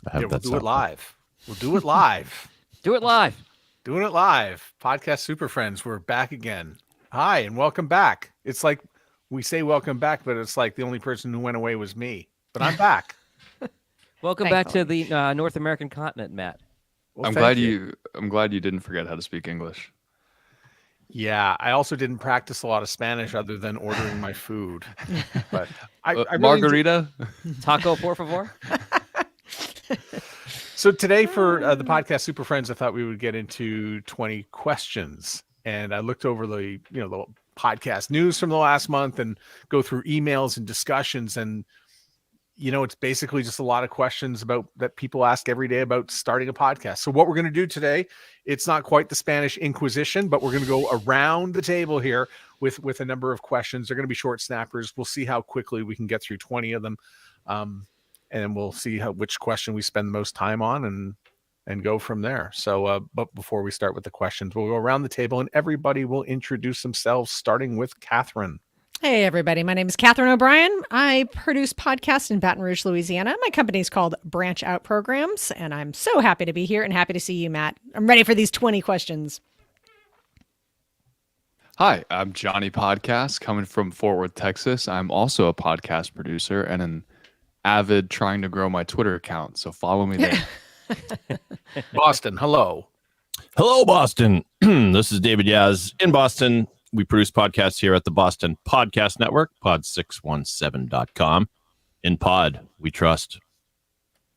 Yeah, we'll do it live. We'll do it live. Do it live. Doing it live. Podcast Super Friends. We're back again. Hi, and welcome back. It's like we say welcome back, but it's like the only person who went away was me. But I'm back. Welcome back to the North American continent, Matt. Well, I'm glad you didn't forget how to speak English. Yeah, I also didn't practice a lot of Spanish other than ordering my food. But I margarita, taco, por favor. So today for the podcast Super Friends, I thought we would get into 20 questions, and I looked over the podcast news from the last month and go through emails and discussions, and it's basically just a lot of questions that people ask every day about starting a podcast. So what we're going to do today, it's not quite the Spanish Inquisition, but we're going to go around the table here with a number of questions. They're going to be short snappers. We'll see how quickly we can get through 20 of them. And we'll see which question we spend the most time on and go from there. So, but before we start with the questions, we'll go around the table and everybody will introduce themselves, starting with Catherine. Hey, everybody. My name is Catherine O'Brien. I produce podcasts in Baton Rouge, Louisiana. My company is called Branch Out Programs, and I'm so happy to be here and happy to see you, Matt. I'm ready for these 20 questions. Hi, I'm Johnny Podcast, coming from Fort Worth, Texas. I'm also a podcast producer and an avid trying to grow my Twitter account, so follow me there. Boston, hello. Hello, Boston. This is David Yaz in Boston. We produce podcasts here at the Boston Podcast Network, pod617.com. In pod, we trust.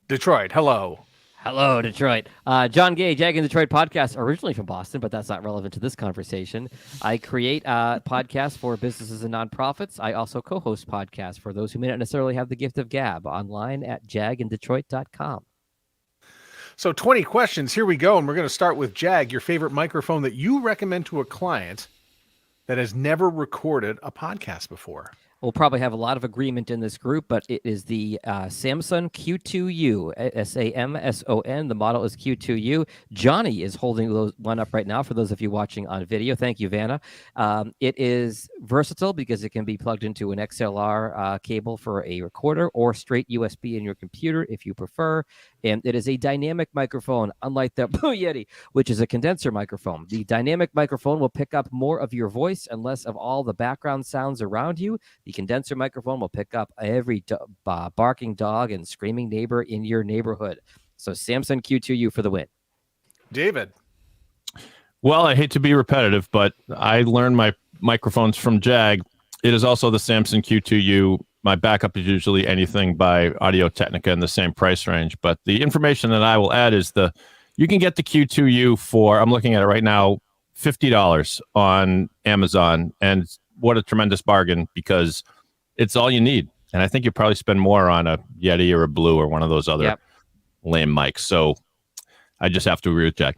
Detroit, hello. Hello, Detroit. John Gay, Jag in Detroit podcast, originally from Boston, but that's not relevant to this conversation. I create podcasts for businesses and nonprofits. I also co-host podcasts for those who may not necessarily have the gift of gab online at jagindetroit.com. So 20 questions. Here we go. And we're going to start with Jag, your favorite microphone that you recommend to a client that has never recorded a podcast before. We'll probably have a lot of agreement in this group, but it is the Samson Q2U, Samson. The model is Q2U. Johnny is holding one up right now for those of you watching on video. Thank you, Vanna. It is versatile because it can be plugged into an XLR cable for a recorder or straight USB in your computer if you prefer. And it is a dynamic microphone, unlike the Blue Yeti, which is a condenser microphone. The dynamic microphone will pick up more of your voice and less of all the background sounds around you. The condenser microphone will pick up every barking dog and screaming neighbor in your neighborhood. So Samson Q2U for the win. David. Well, I hate to be repetitive, but I learned my microphones from Jag. It is also the Samson Q2U. My backup is usually anything by Audio-Technica in the same price range. But the information that I will add is you can get the Q2U for, I'm looking at it right now, $50 on Amazon. And what a tremendous bargain, because it's all you need. And I think you probably spend more on a Yeti or a Blue or one of those other lame mics. So I just have to agree with Jack.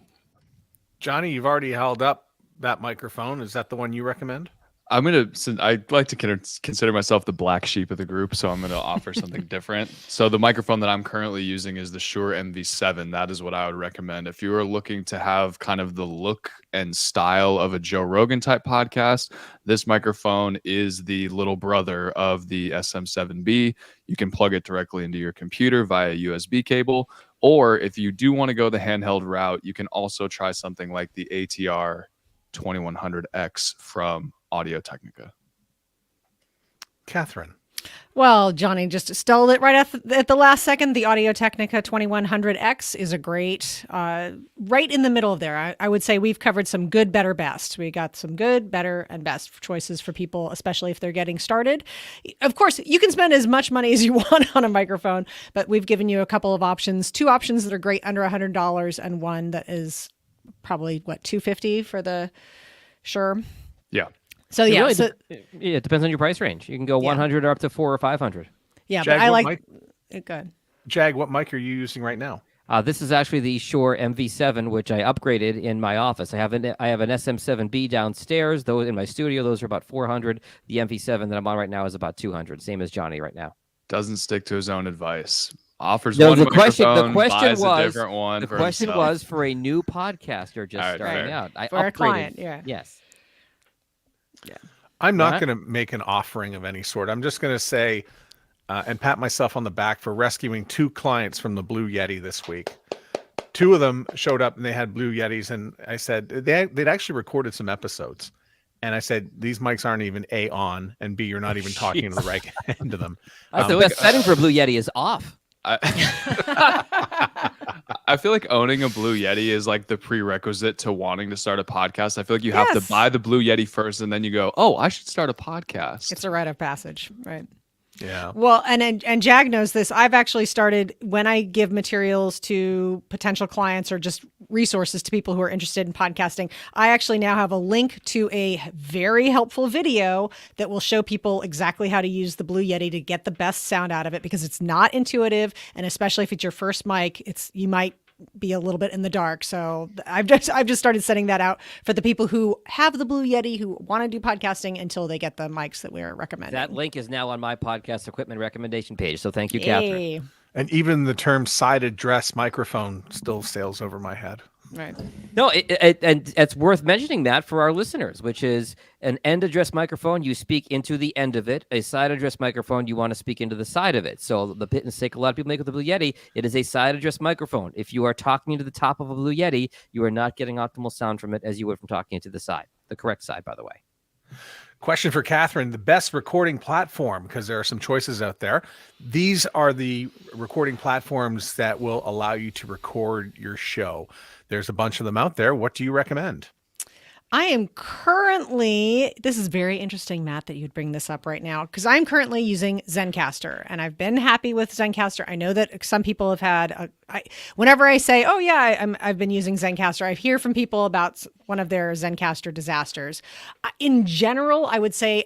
Johnny, you've already held up that microphone. Is that the one you recommend? I'd like to consider myself the black sheep of the group, so I'm going to offer something different. So the microphone that I'm currently using is the Shure MV7. That is what I would recommend. If you are looking to have kind of the look and style of a Joe Rogan type podcast, this microphone is the little brother of the SM7B. You can plug it directly into your computer via USB cable, or if you do want to go the handheld route, you can also try something like the ATR 2100X from Audio-Technica. Catherine. Well, Johnny just stole it right at the last second. The Audio-Technica 2100X is a great, right in the middle of there. I would say we've covered some good, better, best. We got some good, better, and best choices for people, especially if they're getting started. Of course, you can spend as much money as you want on a microphone, but we've given you a couple of options, 2 options that are great under $100 and one that is probably, $250 for the Shure? Yeah. So yeah, it depends on your price range. You can go 100 or up to 400 or 500. Yeah, Jag, but I like it. Good. Jag, what mic are you using right now? This is actually the Shure MV7, which I upgraded in my office. I have an SM7B downstairs. Those in my studio, those are about 400. The MV7 that I'm on right now is about 200. Same as Johnny right now. Doesn't stick to his own advice. Offers no, one the microphone, question buys was, a different one. The for question himself. was for a new podcaster just starting out. I for upgraded. a client, yeah. Yes. Yeah. I'm not going to make an offering of any sort. I'm just going to say and pat myself on the back for rescuing 2 clients from the Blue Yeti this week. 2 of them showed up and they had Blue Yetis, and I said they'd actually recorded some episodes. And I said, these mics aren't even A, on, and B, you're not even talking to the right end of them. That's the best setting for a Blue Yeti is off. I feel like owning a Blue Yeti is like the prerequisite to wanting to start a podcast. I feel like you have to buy the Blue Yeti first, and then you go, oh, I should start a podcast. It's a rite of passage, right? Yeah. Well, and Jag knows this. I've actually started, when I give materials to potential clients or just resources to people who are interested in podcasting, I actually now have a link to a very helpful video that will show people exactly how to use the Blue Yeti to get the best sound out of it, because it's not intuitive, and especially if it's your first mic, you might be a little bit in the dark. So I've just started sending that out for the people who have the Blue Yeti, who want to do podcasting until they get the mics that we're recommending. That link is now on my podcast equipment recommendation page. So thank you, Catherine. And even the term side address microphone still sails over my head. Right. No, and it's worth mentioning that for our listeners, which is an end address microphone, you speak into the end of it. A side address microphone, you want to speak into the side of it. So the mistake a lot of people make with the Blue Yeti, it is a side address microphone. If you are talking into the top of a Blue Yeti, you are not getting optimal sound from it as you would from talking into the side. The correct side, by the way. Question for Catherine, the best recording platform, because there are some choices out there. These are the recording platforms that will allow you to record your show. There's a bunch of them out there. What do you recommend? I am currently, this is very interesting, Matt, that you'd bring this up right now, because I'm currently using Zencastr, and I've been happy with Zencastr. I know that some people have had, whenever I say, oh yeah, I've been using Zencastr, I hear from people about one of their Zencastr disasters. In general, I would say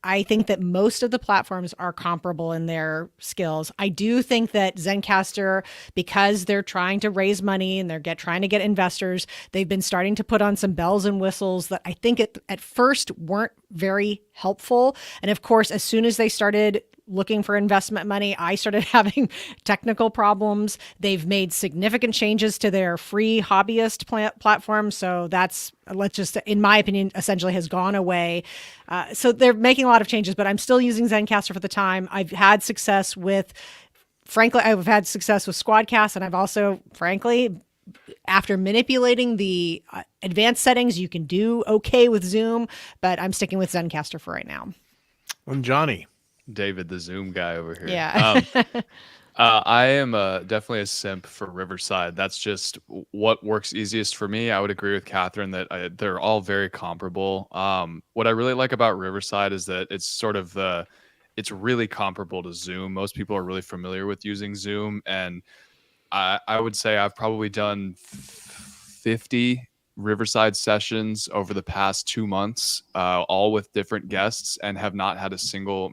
I think that most of the platforms are comparable in their skills. I do think that Zencastr, because they're trying to raise money and they're trying to get investors, they've been starting to put on some bells and whistles that I think at first weren't very helpful. And of course, as soon as they started looking for investment money, I started having technical problems. They've made significant changes to their free hobbyist platform. So that's, in my opinion, essentially has gone away. So they're making a lot of changes, but I'm still using Zencastr for the time. I've had success with Squadcast, and I've also, frankly, after manipulating the advanced settings, you can do okay with Zoom, but I'm sticking with Zencastr for right now. And Johnny. David, the Zoom guy over here. Yeah. I am definitely a simp for Riverside. That's just what works easiest for me. I would agree with Catherine that they're all very comparable. What I really like about Riverside is that it's really comparable to Zoom. Most people are really familiar with using Zoom, and I would say I've probably done 50 Riverside sessions over the past 2 months, all with different guests, and have not had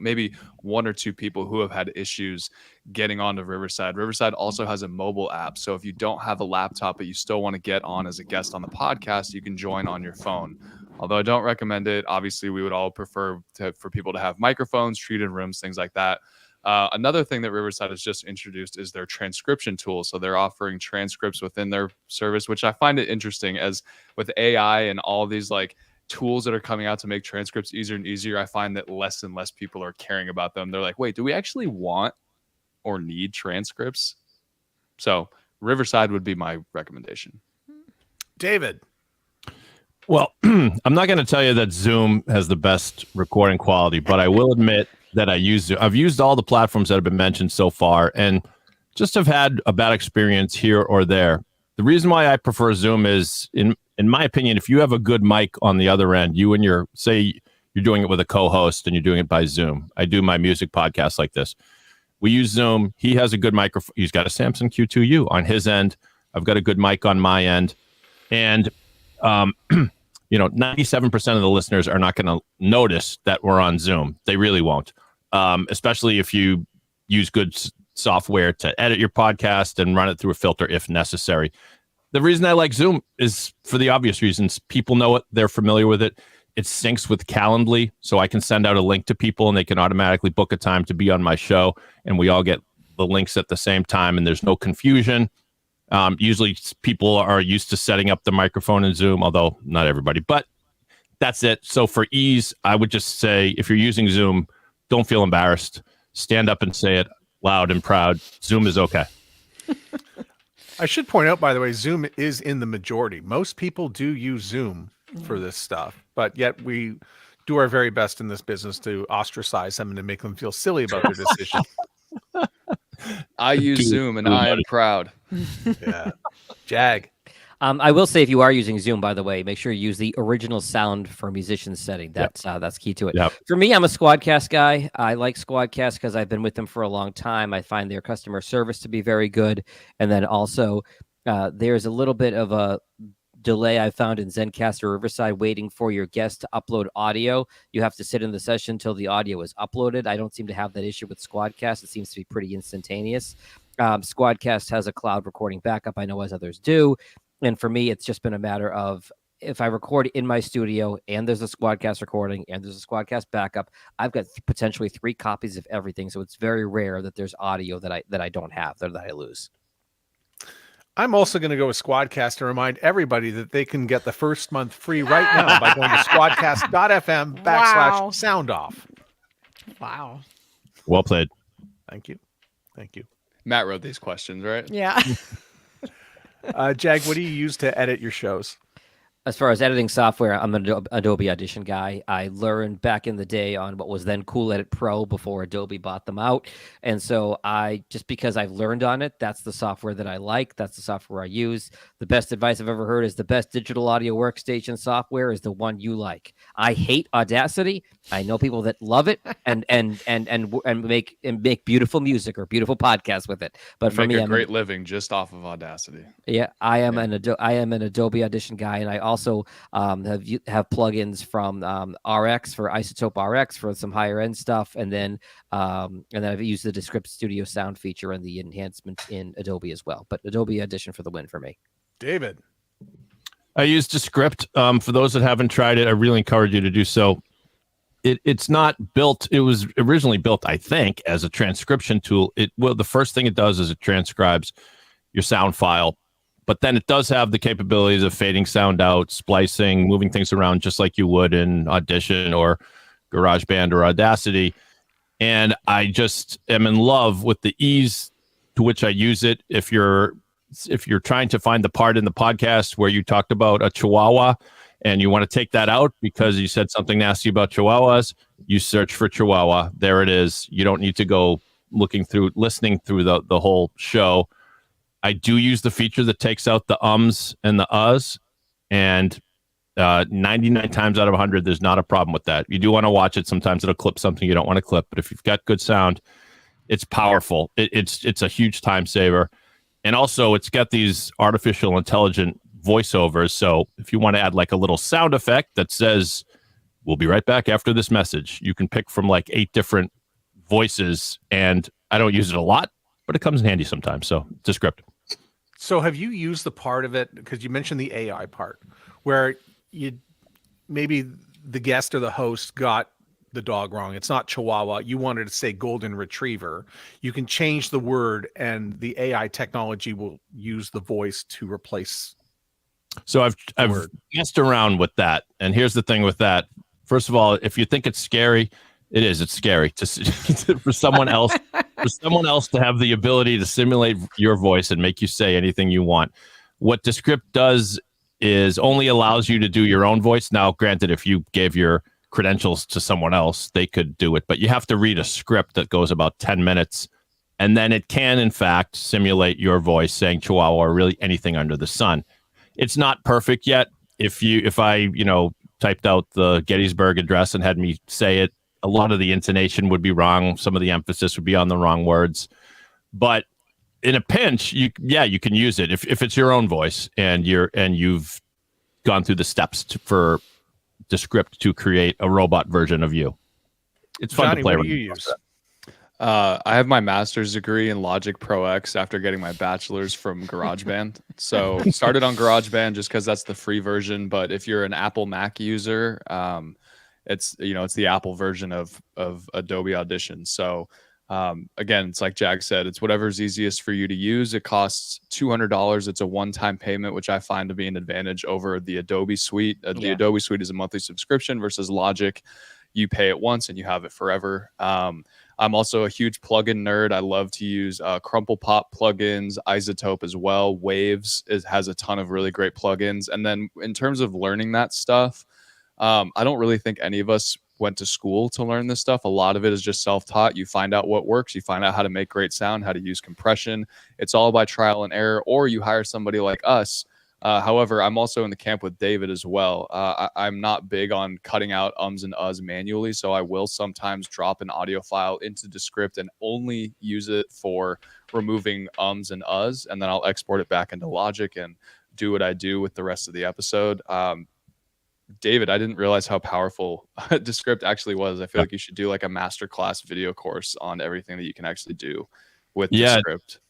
maybe 1 or 2 people who have had issues getting onto Riverside. Riverside also has a mobile app. So if you don't have a laptop, but you still want to get on as a guest on the podcast, you can join on your phone. Although I don't recommend it. Obviously, we would all prefer for people to have microphones, treated rooms, things like that. Another thing that Riverside has just introduced is their transcription tool. So they're offering transcripts within their service, which I find it interesting, as with AI and all these like tools that are coming out to make transcripts easier and easier. I find that less and less people are caring about them. They're like, wait, do we actually want or need transcripts? So Riverside would be my recommendation. David. Well, I'm not going to tell you that Zoom has the best recording quality, but I will admit that I've used all the platforms that have been mentioned so far, and just have had a bad experience here or there. The reason why I prefer Zoom is, in my opinion, if you have a good mic on the other end, say you're doing it with a co-host and you're doing it by Zoom. I do my music podcast like this. We use Zoom. He has a good microphone. He's got a Samson Q2U on his end. I've got a good mic on my end. And 97% of the listeners are not going to notice that we're on Zoom. They really won't, especially if you use good software to edit your podcast and run it through a filter if necessary. The reason I like Zoom is for the obvious reasons. People know it. They're familiar with it. It syncs with Calendly, so I can send out a link to people and they can automatically book a time to be on my show, and we all get the links at the same time, and there's no confusion. Usually people are used to setting up the microphone in Zoom, although not everybody, but that's it. So for ease, I would just say, if you're using Zoom, don't feel embarrassed. stand up and say it loud and proud. Zoom is okay. I should point out, by the way, Zoom is in the majority. Most people do use Zoom for this stuff, but yet we do our very best in this business to ostracize them and to make them feel silly about their decision. I use Zoom and I am proud. Yeah. Jag. I will say, if you are using Zoom, by the way, make sure you use the original sound for musicians setting. That's key to it. Yep. For me, I'm a Squadcast guy. I like Squadcast because I've been with them for a long time. I find their customer service to be very good. And then also, there's a little bit of a delay I found in Zencaster Riverside waiting for your guest to upload audio. You have to sit in the session till the audio is uploaded. I don't seem to have that issue with Squadcast. It seems to be pretty instantaneous. Squadcast has a cloud recording backup, I know, as others do. And for me, it's just been a matter of, if I record in my studio and there's a Squadcast recording and there's a Squadcast backup, I've got potentially 3 copies of everything. So it's very rare that there's audio that I don't have, that I lose. I'm also going to go with Squadcast to remind everybody that they can get the first month free right now by going to squadcast.fm/sound off. Wow. Well played. Thank you. Thank you. Matt wrote these questions, right? Yeah. Jag, what do you use to edit your shows? As far as editing software, I'm an Adobe Audition guy. I learned back in the day on what was then Cool Edit Pro before Adobe bought them out. And so just because I've learned on it, that's the software that I like. That's the software I use. The best advice I've ever heard is the best digital audio workstation software is the one you like. I hate Audacity. I know people that love it and make beautiful music or beautiful podcasts with it. But for me, I'm a great living just off of Audacity. Yeah, I am an Adobe Audition guy, and I also have plugins from RX for Isotope RX for some higher end stuff, and then I've used the Descript Studio sound feature and the enhancement in Adobe as well. But Adobe Audition for the win for me. David. I use Descript. For those that haven't tried it, I really encourage you to do so. It's not built. It was originally built, I think, as a transcription tool. The first thing it does is it transcribes your sound file, but then it does have the capabilities of fading sound out, splicing, moving things around just like you would in Audition or GarageBand or Audacity. And I just am in love with the ease to which I use it. If you're trying to find the part in the podcast where you talked about a Chihuahua and you want to take that out because you said something nasty about Chihuahuas, you search for Chihuahua. There it is. You don't need to go listening through the whole show. I do use the feature that takes out the ums and the uhs, and 99 times out of 100, there's not a problem with that. You do want to watch it. Sometimes it'll clip something you don't want to clip, but if you've got good sound, it's powerful. It's a huge time saver. And also, it's got these artificial intelligent voiceovers. So if you want to add like a little sound effect that says, "We'll be right back after this message," you can pick from like 8 different voices. And I don't use it a lot, but it comes in handy sometimes. So Descript. So have you used the part of it, because you mentioned the AI part, where maybe the guest or the host got the dog wrong. It's not Chihuahua. You wanted to say golden retriever. You can change the word and the AI technology will use the voice to replace. So I've messed around with that. And here's the thing with that. First of all, if you think it's scary, it is. It's scary for someone else to have the ability to simulate your voice and make you say anything you want. What Descript does is only allows you to do your own voice. Now, granted, if you gave your credentials to someone else, they could do it, but you have to read a script that goes about 10 minutes. And then it can, in fact, simulate your voice saying Chihuahua or really anything under the sun. It's not perfect yet. If I typed out the Gettysburg Address and had me say it, a lot of the intonation would be wrong. Some of the emphasis would be on the wrong words. But in a pinch, you can use it if it's your own voice and you've gone through the steps for Descript to create a robot version of you. It's fun to play. What do you use? I have my master's degree in Logic Pro X after getting my bachelor's from GarageBand. So started on GarageBand just because that's the free version. But if you're an Apple Mac user, it's the Apple version of Adobe Audition. So again, it's like Jag said, it's whatever's easiest for you to use. It costs $200. It's a one-time payment, which I find to be an advantage over the Adobe Suite. The Adobe Suite is a monthly subscription versus Logic. You pay it once and you have it forever. I'm also a huge plugin nerd. I love to use Crumple Pop plugins, Isotope as well. Waves has a ton of really great plugins. And then in terms of learning that stuff, I don't really think any of us went to school to learn this stuff. A lot of it is just self-taught. You find out what works. You find out how to make great sound, how to use compression. It's all by trial and error, or you hire somebody like us. However, I'm also in the camp with David as well. I'm not big on cutting out ums and uhs manually, so I will sometimes drop an audio file into Descript and only use it for removing ums and uhs, and then I'll export it back into Logic and do what I do with the rest of the episode. David, I didn't realize how powerful Descript actually was. I feel like you should do like a masterclass video course on everything that you can actually do with Descript.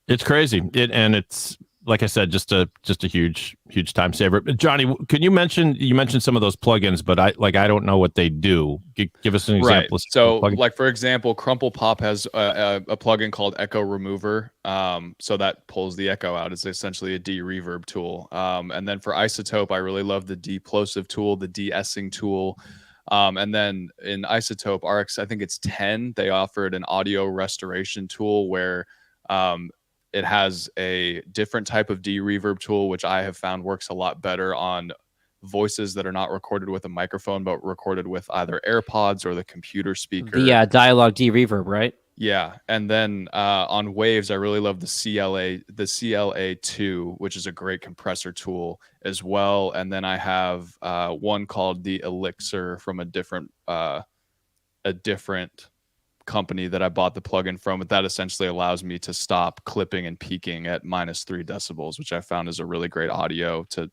It's crazy. It's like I said, just a huge time saver. Johnny, can you mentioned some of those plugins, but I don't know what they do. Give us an example. Right. So, like for example, Crumple Pop has a plugin called Echo Remover. So that pulls the echo out. It's essentially a de-reverb tool. And then for Isotope, I really love the de-plosive tool, the de-essing tool. And then in Isotope RX, I think it's 10. They offered an audio restoration tool where it has a different type of de-reverb tool, which I have found works a lot better on voices that are not recorded with a microphone, but recorded with either AirPods or the computer speaker. The dialogue de-reverb, right? Yeah. And then on Waves, I really love the CLA2, which is a great compressor tool as well. And then I have one called the Elixir from a different company that I bought the plugin from, but that essentially allows me to stop clipping and peaking at -3 decibels, which I found is a really great audio to,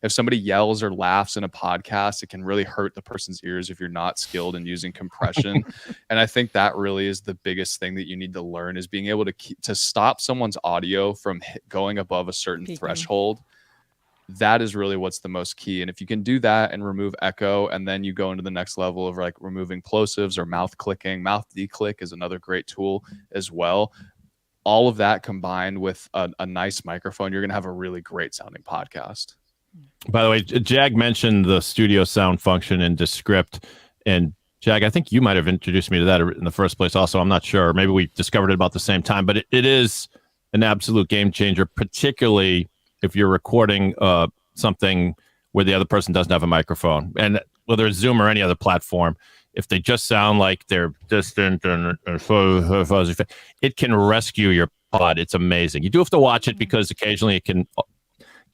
if somebody yells or laughs in a podcast, it can really hurt the person's ears if you're not skilled in using compression. And I think that really is the biggest thing that you need to learn, is being able to stop someone's audio from going above a certain threshold. That is really what's the most key. And if you can do that and remove echo, and then you go into the next level of like removing plosives or mouth clicking, mouth declick is another great tool as well. All of that combined with a nice microphone, you're going to have a really great sounding podcast. By the way, Jag mentioned the studio sound function in Descript, and Jag, I think you might have introduced me to that in the first place also. I'm not sure. Maybe we discovered it about the same time, but it is an absolute game changer, particularly if you're recording something where the other person doesn't have a microphone. And whether it's Zoom or any other platform, if they just sound like they're distant and fuzzy, it can rescue your pod. It's amazing. You do have to watch it because occasionally it can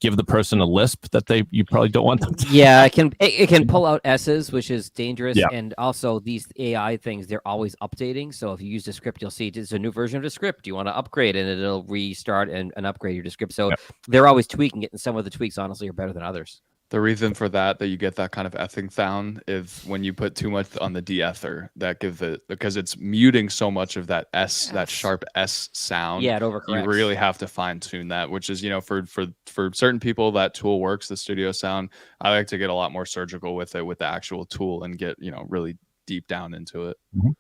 give the person a lisp that you probably don't want them to. Yeah, it can pull out S's, which is dangerous. Yeah. And also these AI things, they're always updating. So if you use Descript, you'll see there's a new version of Descript. You want to upgrade, and it'll restart and upgrade your Descript. So they're always tweaking it, and some of the tweaks honestly are better than others. The reason for that you get that kind of ething sound is when you put too much on the de-ether, that gives it, because it's muting so much of that that sharp S sound. Yeah, it overcorrects. You really have to fine tune that, which is, for certain people that tool works, the studio sound. I like to get a lot more surgical with it, with the actual tool, and get, really deep down into it. Mm-hmm.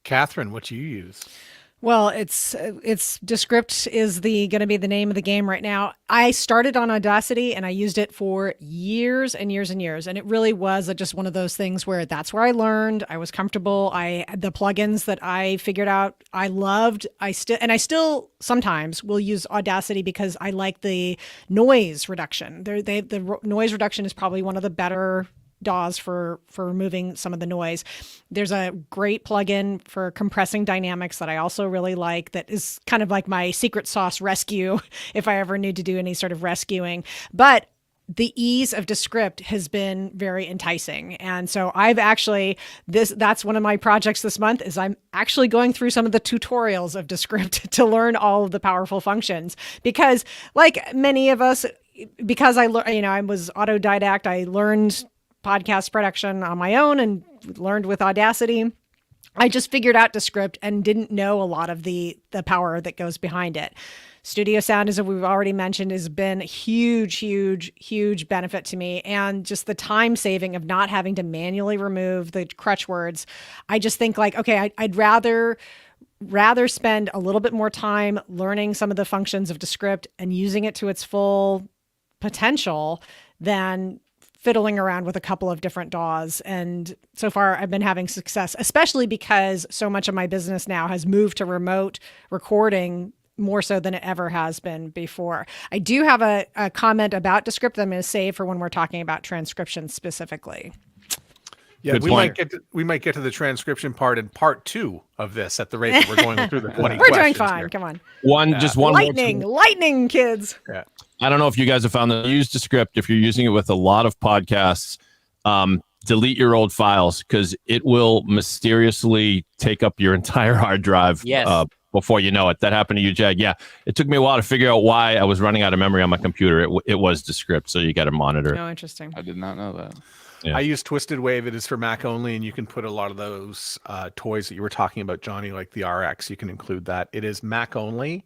Catherine, what do you use? Well, it's Descript is going to be the name of the game right now. I started on Audacity and I used it for years and years and years, and it really was just one of those things where that's where I learned. I was comfortable. The plugins that I figured out I loved. I still sometimes will use Audacity because I like the noise reduction. The noise reduction is probably one of the better DAWs for removing some of the noise. There's a great plugin for compressing dynamics that I also really like, that is kind of like my secret sauce rescue if I ever need to do any sort of rescuing. But the ease of Descript has been very enticing. And so that's one of my projects this month, is I'm actually going through some of the tutorials of Descript to learn all of the powerful functions, because like many of us, because I was autodidact, I learned podcast production on my own and learned with Audacity. I just figured out Descript and didn't know a lot of the power that goes behind it. Studio sound, as we've already mentioned, has been a huge benefit to me. And just the time saving of not having to manually remove the crutch words. I just think like, okay, I'd rather spend a little bit more time learning some of the functions of Descript and using it to its full potential than fiddling around with a couple of different DAWs. And so far I've been having success, especially because so much of my business now has moved to remote recording more so than it ever has been before. I do have a comment about Descript that I'm going to save for when we're talking about transcription specifically. Yeah, Good we point. might get to the transcription part in part 2 of this at the rate that we're going through the 20 We're doing questions fine. here. Come on. One more Lightning, kids. Yeah. I don't know if you guys have found that use Descript if you're using it with a lot of podcasts. Delete your old files because it will mysteriously take up your entire hard drive. Yes. Before you know it. That happened to you, Jag. Yeah, it took me a while to figure out why I was running out of memory on my computer. It was Descript, so you got to monitor it. Oh, interesting. I did not know that. Yeah. I use Twisted Wave. It is for Mac only, and you can put a lot of those toys that you were talking about, Johnny, like the RX. You can include that. It is Mac only,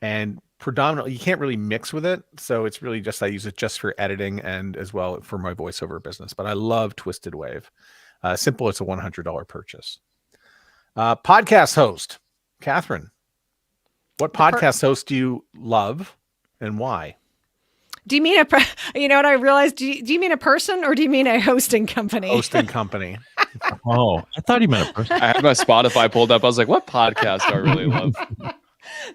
and predominantly you can't really mix with it. So it's really just I use it just for editing and as well for my voiceover business. But I love Twisted Wave. Simple. It's a $100 purchase. Podcast host, Catherine. What podcast host do you love and why? Do you mean you know what I realized? Do you mean a person or do you mean a hosting company? Hosting company. Oh, I thought he meant a person. I had my Spotify pulled up. I was like, what podcast do I really love?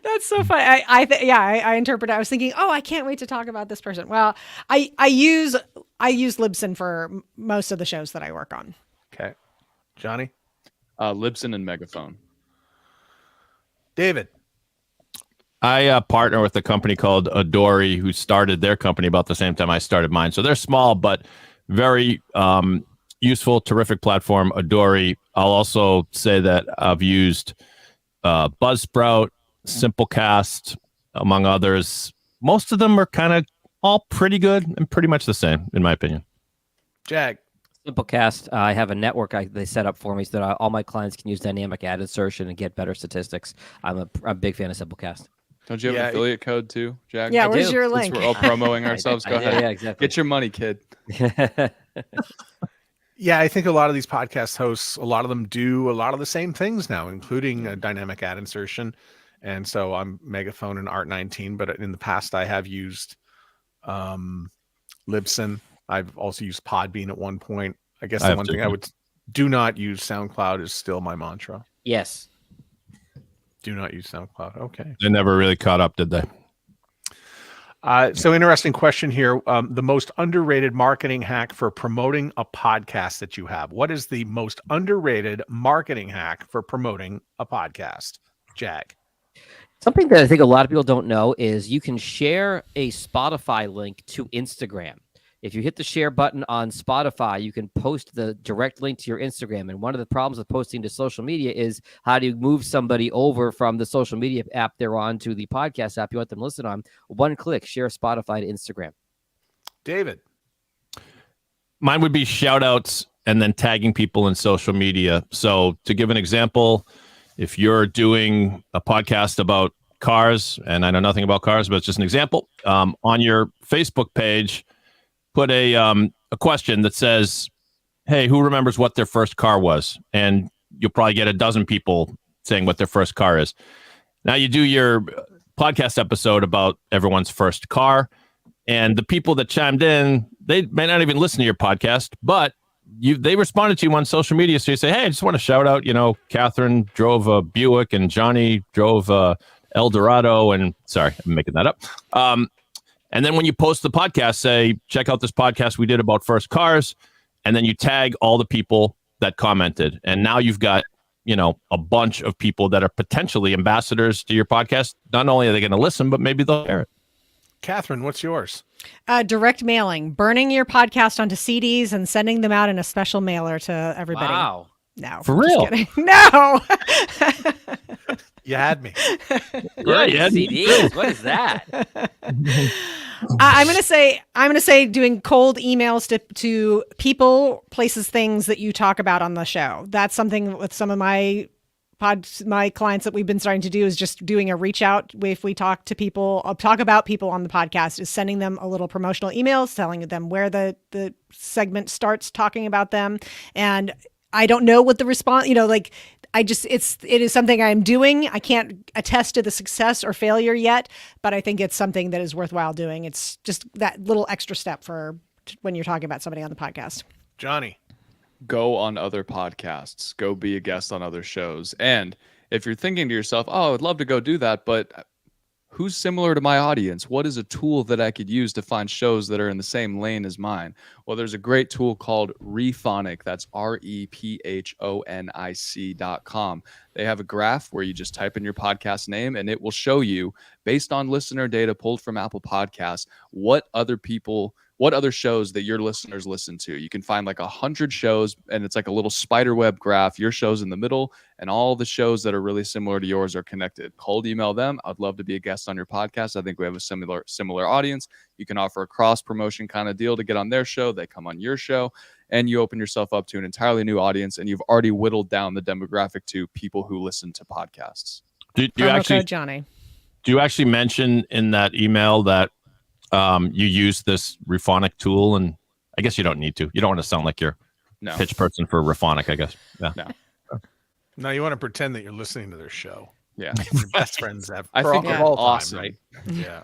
That's so funny. I interpret it. I was thinking, oh, I can't wait to talk about this person. Well, I use Libsyn for most of the shows that I work on. Okay. Johnny? Libsyn and Megaphone. David? I partner with a company called Adori, who started their company about the same time I started mine. So they're small, but very useful, terrific platform, Adori. I'll also say that I've used Buzzsprout, Simplecast, among others. Most of them are kind of all pretty good and pretty much the same, in my opinion. Jag? Simplecast, I have a network they set up for me so that all my clients can use dynamic ad insertion and get better statistics. I'm a big fan of Simplecast. Don't you have an affiliate code too, Jack? Yeah, I where's do. your Since link? we're all promoting ourselves. Go ahead. Yeah, exactly. Get your money, kid. Yeah, I think a lot of these podcast hosts, a lot of them do a lot of the same things now, including dynamic ad insertion. And so I'm Megaphone and Art19, but in the past I have used Libsyn. I've also used Podbean at one point. I guess the one thing I would do not use SoundCloud is still my mantra. Yes. Do not use SoundCloud. Okay. They never really caught up, did they? So interesting question here. The most underrated marketing hack for promoting a podcast that you have. What is the most underrated marketing hack for promoting a podcast? Jag. Something that I think a lot of people don't know is you can share a Spotify link to Instagram. If you hit the share button on Spotify, you can post the direct link to your Instagram. And one of the problems with posting to social media is how do you move somebody over from the social media app they're on to the podcast app you want them to listen on? One click, share Spotify to Instagram. David. Mine would be shout outs and then tagging people in social media. So to give an example, if you're doing a podcast about cars, and I know nothing about cars, but it's just an example, on your Facebook page, put a question that says, hey, who remembers what their first car was? And you'll probably get a dozen people saying what their first car is. Now you do your podcast episode about everyone's first car, and the people that chimed in, they may not even listen to your podcast, but they responded to you on social media. So you say, hey, I just want to shout out, Catherine drove a Buick and Johnny drove a Eldorado. And sorry, I'm making that up. And then when you post the podcast, say, check out this podcast we did about first cars. And then you tag all the people that commented. And now you've got, a bunch of people that are potentially ambassadors to your podcast. Not only are they going to listen, but maybe they'll hear it. Catherine, what's yours? Direct mailing, burning your podcast onto CDs and sending them out in a special mailer to everybody. Wow. No. For just real? kidding. No. You had me. Yeah, CDs. What is that? I'm gonna say doing cold emails to people, places, things that you talk about on the show. That's something with some of my clients that we've been starting to do is just doing a reach out. If we talk to people, talk about people on the podcast, is sending them a little promotional emails, telling them where the segment starts, talking about them. And I don't know what the response, it is something I'm doing. I can't attest to the success or failure yet, but I think it's something that is worthwhile doing. It's just that little extra step for when you're talking about somebody on the podcast. Johnny. Go on other podcasts. Go be a guest on other shows. And if you're thinking to yourself, oh, I'd love to go do that, but who's similar to my audience? What is a tool that I could use to find shows that are in the same lane as mine? Well, there's a great tool called Rephonic. That's REPHONIC.com. They have a graph where you just type in your podcast name and it will show you, based on listener data pulled from Apple Podcasts, what other shows that your listeners listen to. You can find like 100 shows, and it's like a little spider web graph. Your show's in the middle, and all the shows that are really similar to yours are connected. Cold email them. I'd love to be a guest on your podcast. I think we have a similar audience. You can offer a cross promotion kind of deal to get on their show. They come on your show, and you open yourself up to an entirely new audience, and you've already whittled down the demographic to people who listen to podcasts. Do you actually mention in that email that you use this Rephonic tool? And I guess you don't need to. You don't want to sound like you're pitch person for Rephonic, I guess. Yeah. No, you want to pretend that you're listening to their show. Yeah. Your best friends ever. I think all time, awesome. right? Yeah.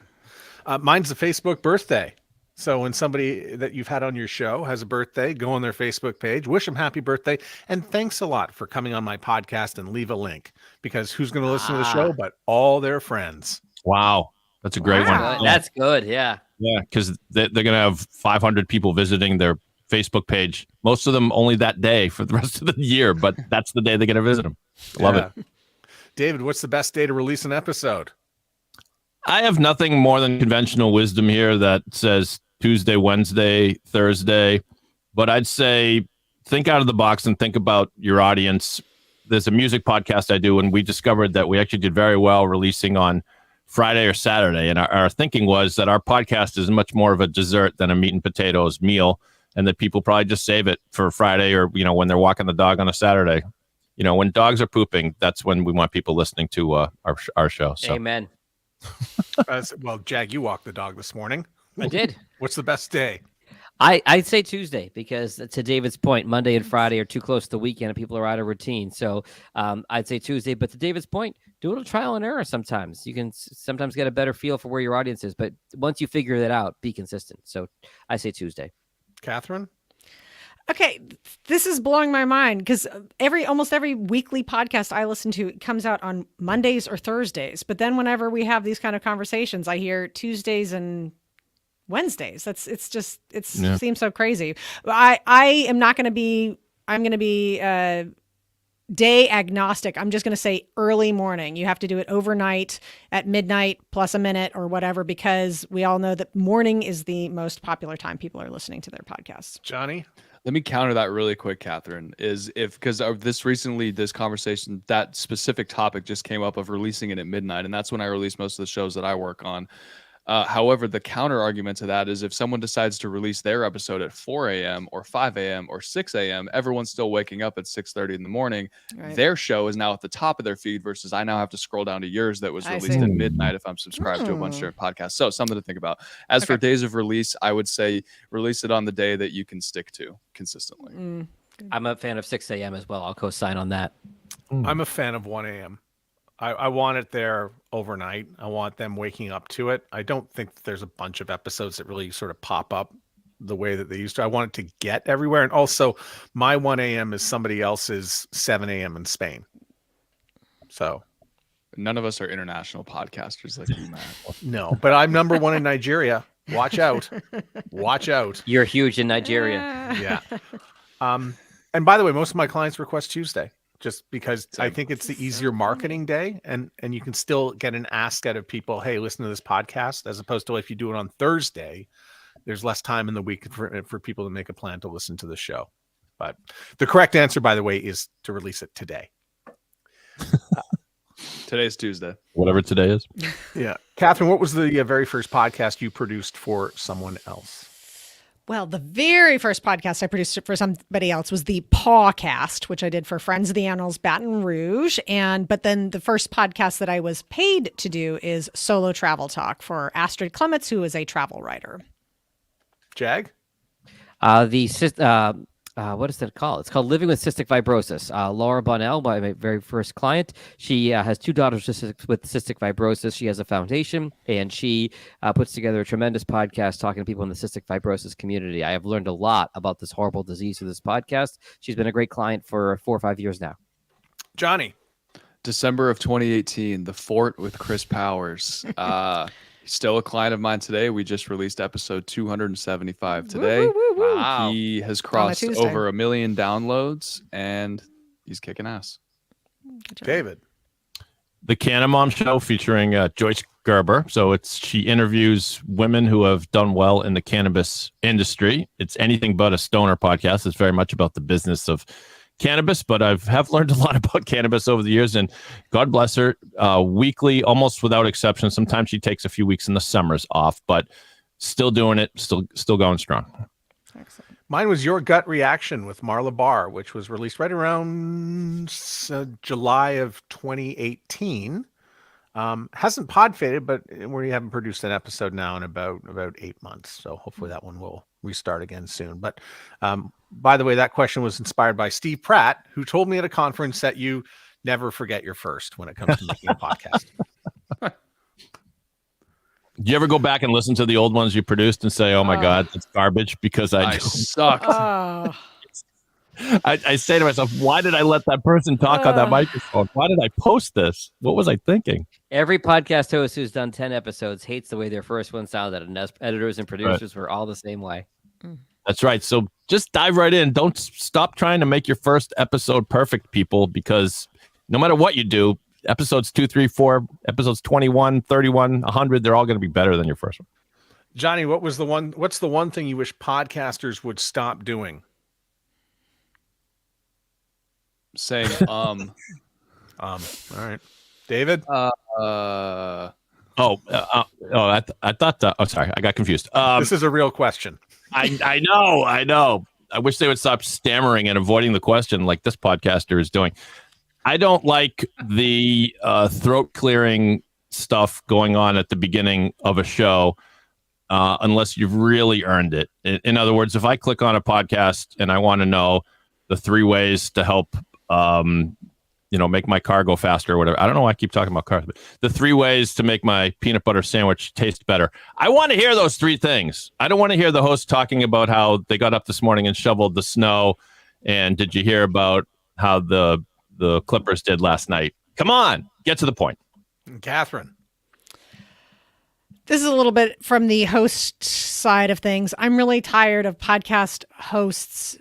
Mine's a Facebook birthday. So when somebody that you've had on your show has a birthday, go on their Facebook page, wish them happy birthday, and thanks a lot for coming on my podcast, and leave a link, because who's going to listen to the show but all their friends? Wow. That's a great one. That's good. Yeah. Yeah, because they're going to have 500 people visiting their Facebook page. Most of them only that day for the rest of the year, but that's the day they're going to visit them. Love it. David, what's the best day to release an episode? I have nothing more than conventional wisdom here that says Tuesday, Wednesday, Thursday. But I'd say think out of the box and think about your audience. There's a music podcast I do, and we discovered that we actually did very well releasing on Friday or Saturday. And our thinking was that our podcast is much more of a dessert than a meat and potatoes meal, and that people probably just save it for Friday, or, when they're walking the dog on a Saturday. When dogs are pooping, that's when we want people listening to our show. So. Amen. Well, Jag, you walked the dog this morning. I did. What's the best day? I'd say Tuesday, because to David's point, Monday and Friday are too close to the weekend and people are out of routine. So I'd say Tuesday. But to David's point, do a little trial and error sometimes. You can sometimes get a better feel for where your audience is. But once you figure that out, be consistent. So I say Tuesday. Catherine? Okay, this is blowing my mind, because almost every weekly podcast I listen to comes out on Mondays or Thursdays. But then whenever we have these kind of conversations, I hear Tuesdays and Wednesdays. Seems so crazy. I'm going to be day agnostic. I'm just going to say early morning. You have to do it overnight at midnight plus a minute or whatever, because we all know that morning is the most popular time people are listening to their podcasts. Johnny? Let me counter that really quick, Catherine, because of this conversation, that specific topic just came up of releasing it at midnight. And that's when I release most of the shows that I work on. However, the counter argument to that is if someone decides to release their episode at 4 a.m. or 5 a.m. or 6 a.m., everyone's still waking up at 6:30 in the morning. Right. Their show is now at the top of their feed versus I now have to scroll down to yours that was released at midnight if I'm subscribed to a bunch of different podcasts. So something to think about. As for days of release, I would say release it on the day that you can stick to consistently. I'm a fan of 6 a.m. as well. I'll co-sign on that. I'm a fan of 1 a.m. I want it there overnight. I want them waking up to it. I don't think that there's a bunch of episodes that really sort of pop up the way that they used to. I want it to get everywhere. And also, my 1 a.m. is somebody else's 7 a.m. in Spain. So none of us are international podcasters like you, Matt. No, but I'm number one in Nigeria. Watch out. Watch out. You're huge in Nigeria. Yeah. And by the way, most of my clients request Tuesday, just because I think it's the easier marketing day, and you can still get an ask out of people, hey, listen to this podcast, as opposed to if you do it on Thursday, there's less time in the week for people to make a plan to listen to the show. But the correct answer, by the way, is to release it today. Today's Tuesday. Whatever today is. Yeah. Catherine, what was the very first podcast you produced for someone else? Well, the very first podcast I produced for somebody else was the Pawcast, which I did for Friends of the Annals Baton Rouge. But then the first podcast that I was paid to do is Solo Travel Talk for Astrid Clements, who is a travel writer. Jag? what is that called? It's called Living with Cystic Fibrosis. Laura Bonnell, my very first client, she has 2 daughters with cystic fibrosis. She has a foundation, and she puts together a tremendous podcast talking to people in the cystic fibrosis community. I have learned a lot about this horrible disease through this podcast. She's been a great client for 4 or 5 years now. Johnny. December of 2018, The Fort with Chris Powers. Still a client of mine today. We just released episode 275 today. Woo, woo, woo, woo. Wow. He has crossed Tuesday. over 1 million downloads, and he's kicking ass. Good job. David. The Canna Mom Show featuring Joyce Gerber. So she interviews women who have done well in the cannabis industry. It's anything but a stoner podcast. It's very much about the business of cannabis, but I have learned a lot about cannabis over the years, and God bless her, weekly, almost without exception. Sometimes she takes a few weeks in the summers off, but still doing it, still going strong. Excellent. Mine was Your Gut Reaction with Marla Barr, which was released right around July of 2018. Hasn't pod faded, but we haven't produced an episode now in about 8 months. So hopefully that one will restart again soon. But by the way, that question was inspired by Steve Pratt, who told me at a conference that you never forget your first when it comes to making a podcast. Do you ever go back and listen to the old ones you produced and say, "Oh my God, it's garbage"? Because I do. sucked. Oh, I say to myself, "Why did I let that person talk on that microphone? Why did I post this? What was I thinking?" Every podcast host who's done 10 episodes hates the way their first one sounded, and us editors and producers were all the same way. That's right. So just dive right in. Don't stop trying to make your first episode perfect, people, because no matter what you do, episodes 2, 3, 4, episodes 21, 31, 100, they're all going to be better than your first one. Johnny, what's the one thing you wish podcasters would stop doing? Saying All right. David? I thought. Oh, sorry, I got confused. This is a real question. I know. I wish they would stop stammering and avoiding the question like this podcaster is doing. I don't like the throat clearing stuff going on at the beginning of a show unless you've really earned it. In other words, if I click on a podcast and I want to know the 3 ways to help make my car go faster or whatever. I don't know why I keep talking about cars, but the 3 ways to make my peanut butter sandwich taste better. I want to hear those 3 things. I don't want to hear the host talking about how they got up this morning and shoveled the snow. And did you hear about how the Clippers did last night? Come on, get to the point. Catherine? this is a little bit from the host side of things. I'm really tired of podcast hosts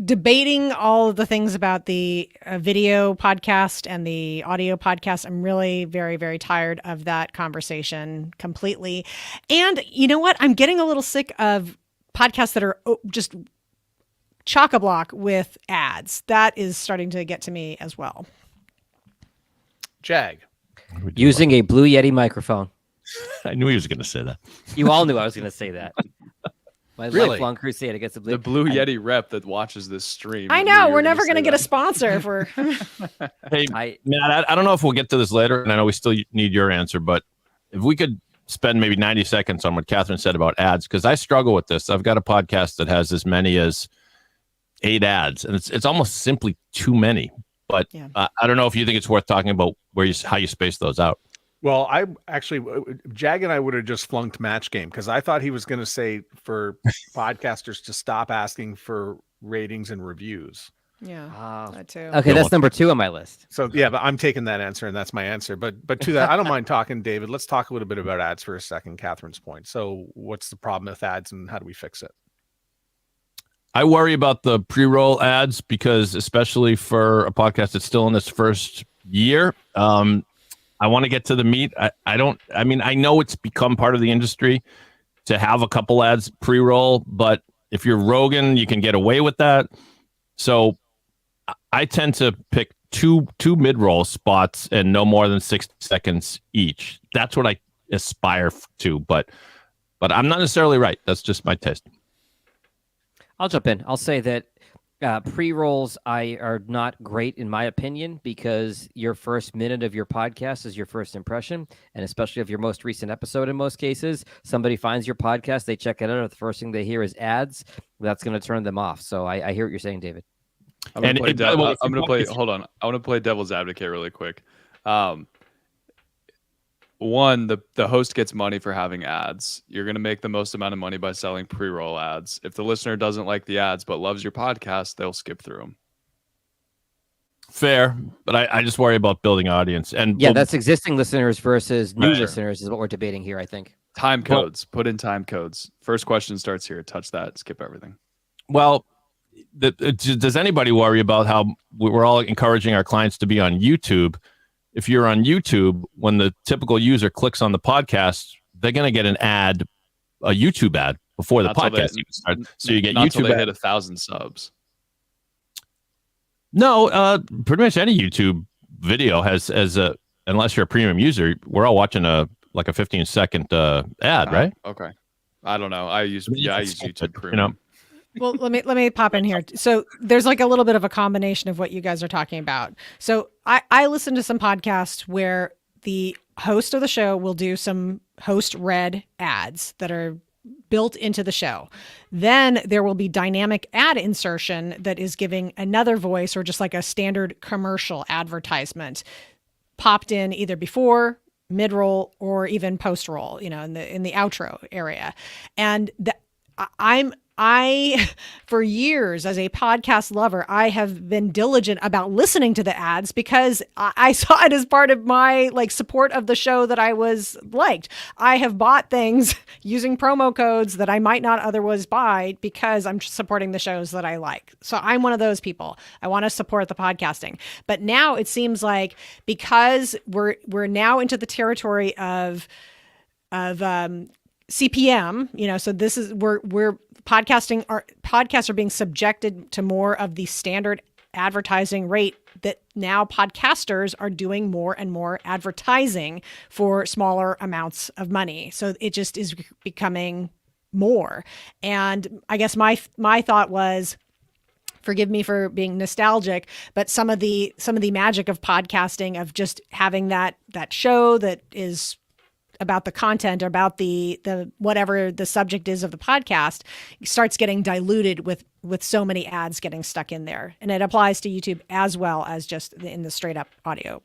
debating all of the things about the video podcast and the audio podcast. I'm really very, very tired of that conversation completely. And you know what? I'm getting a little sick of podcasts that are just chock-a-block with ads. That is starting to get to me as well. Jag. Using a Blue Yeti microphone. I knew he was going to say that. You all knew I was going to say that. My Really? lifelong crusade against The Blue Yeti rep that watches this stream. I knew know. you We're were never gonna going to say get a that. sponsor for. Hey, Matt, I don't know if we'll get to this later, and I know we still need your answer, but if we could spend maybe 90 seconds on what Catherine said about ads, because I struggle with this. I've got a podcast that has as many as 8 ads, and it's almost simply too many. But Yeah. I don't know if you think it's worth talking about how you space those out. Well, I actually, Jag and I would have just flunked match game because I thought he was going to say for podcasters to stop asking for ratings and reviews. Yeah, that too. Okay, that's number 2 on my list. So yeah, but I'm taking that answer and that's my answer. But to that, I don't mind talking, David. Let's talk a little bit about ads for a second. Catherine's point. So what's the problem with ads and how do we fix it? I worry about the pre-roll ads because, especially for a podcast that's still in its first year, I want to get to the meat. I know it's become part of the industry to have a couple ads pre-roll, but if you're Rogan, you can get away with that. So I tend to pick two mid-roll spots and no more than 60 seconds each. That's what I aspire to, but I'm not necessarily right. That's just my taste. I'll jump in. I'll say that Pre-rolls are not great in my opinion, because your first minute of your podcast is your first impression, and especially of your most recent episode. In most cases, somebody finds your podcast, they check it out, the first thing they hear is ads. That's going to turn them off. So I hear what you're saying, David. I'm going to play. if you- Hold on. I want to play devil's advocate really quick. One, the host gets money for having ads. You're going to make the most amount of money by selling pre-roll ads. If the listener doesn't like the ads but loves your podcast, they'll skip through them. Fair, but I just worry about building audience. And Yeah, that's existing listeners versus new Right. listeners is what we're debating here, I think. Time Well- codes. Put in time codes. First question starts here. Touch that. Skip everything. well, does anybody worry about how we're all encouraging our clients to be on YouTube? If you're on YouTube, when the typical user clicks on the podcast, they're going to get an ad, a YouTube ad before the Not till podcast they- even starts. So you get Not till YouTube they ad. hit 1,000 subs. No, pretty much any YouTube video has unless you're a premium user, we're all watching a 15-second ad, right? Okay. I don't know. I use YouTube Premium. You know, Well, let me pop in here. So there's like a little bit of a combination of what you guys are talking about. So I listen to some podcasts where the host of the show will do some host read ads that are built into the show. Then there will be dynamic ad insertion that is giving another voice, or just like a standard commercial advertisement popped in either before, mid-roll, or even post-roll, in the outro area. And I, for years as a podcast lover, I have been diligent about listening to the ads because I saw it as part of my support of the show that I was liked. I have bought things using promo codes that I might not otherwise buy because I'm supporting the shows that I like. So I'm one of those people. I want to support the podcasting. But now it seems like, because we're now into the territory of CPM, so this is we're podcasts are being subjected to more of the standard advertising rate, that now podcasters are doing more and more advertising for smaller amounts of money. So it just is becoming more. And I guess my thought was, forgive me for being nostalgic, but some of the magic of podcasting, of just having that show that is about the content, or about the whatever the subject is of the podcast, starts getting diluted with so many ads getting stuck in there. And it applies to YouTube as well as just in the straight up audio.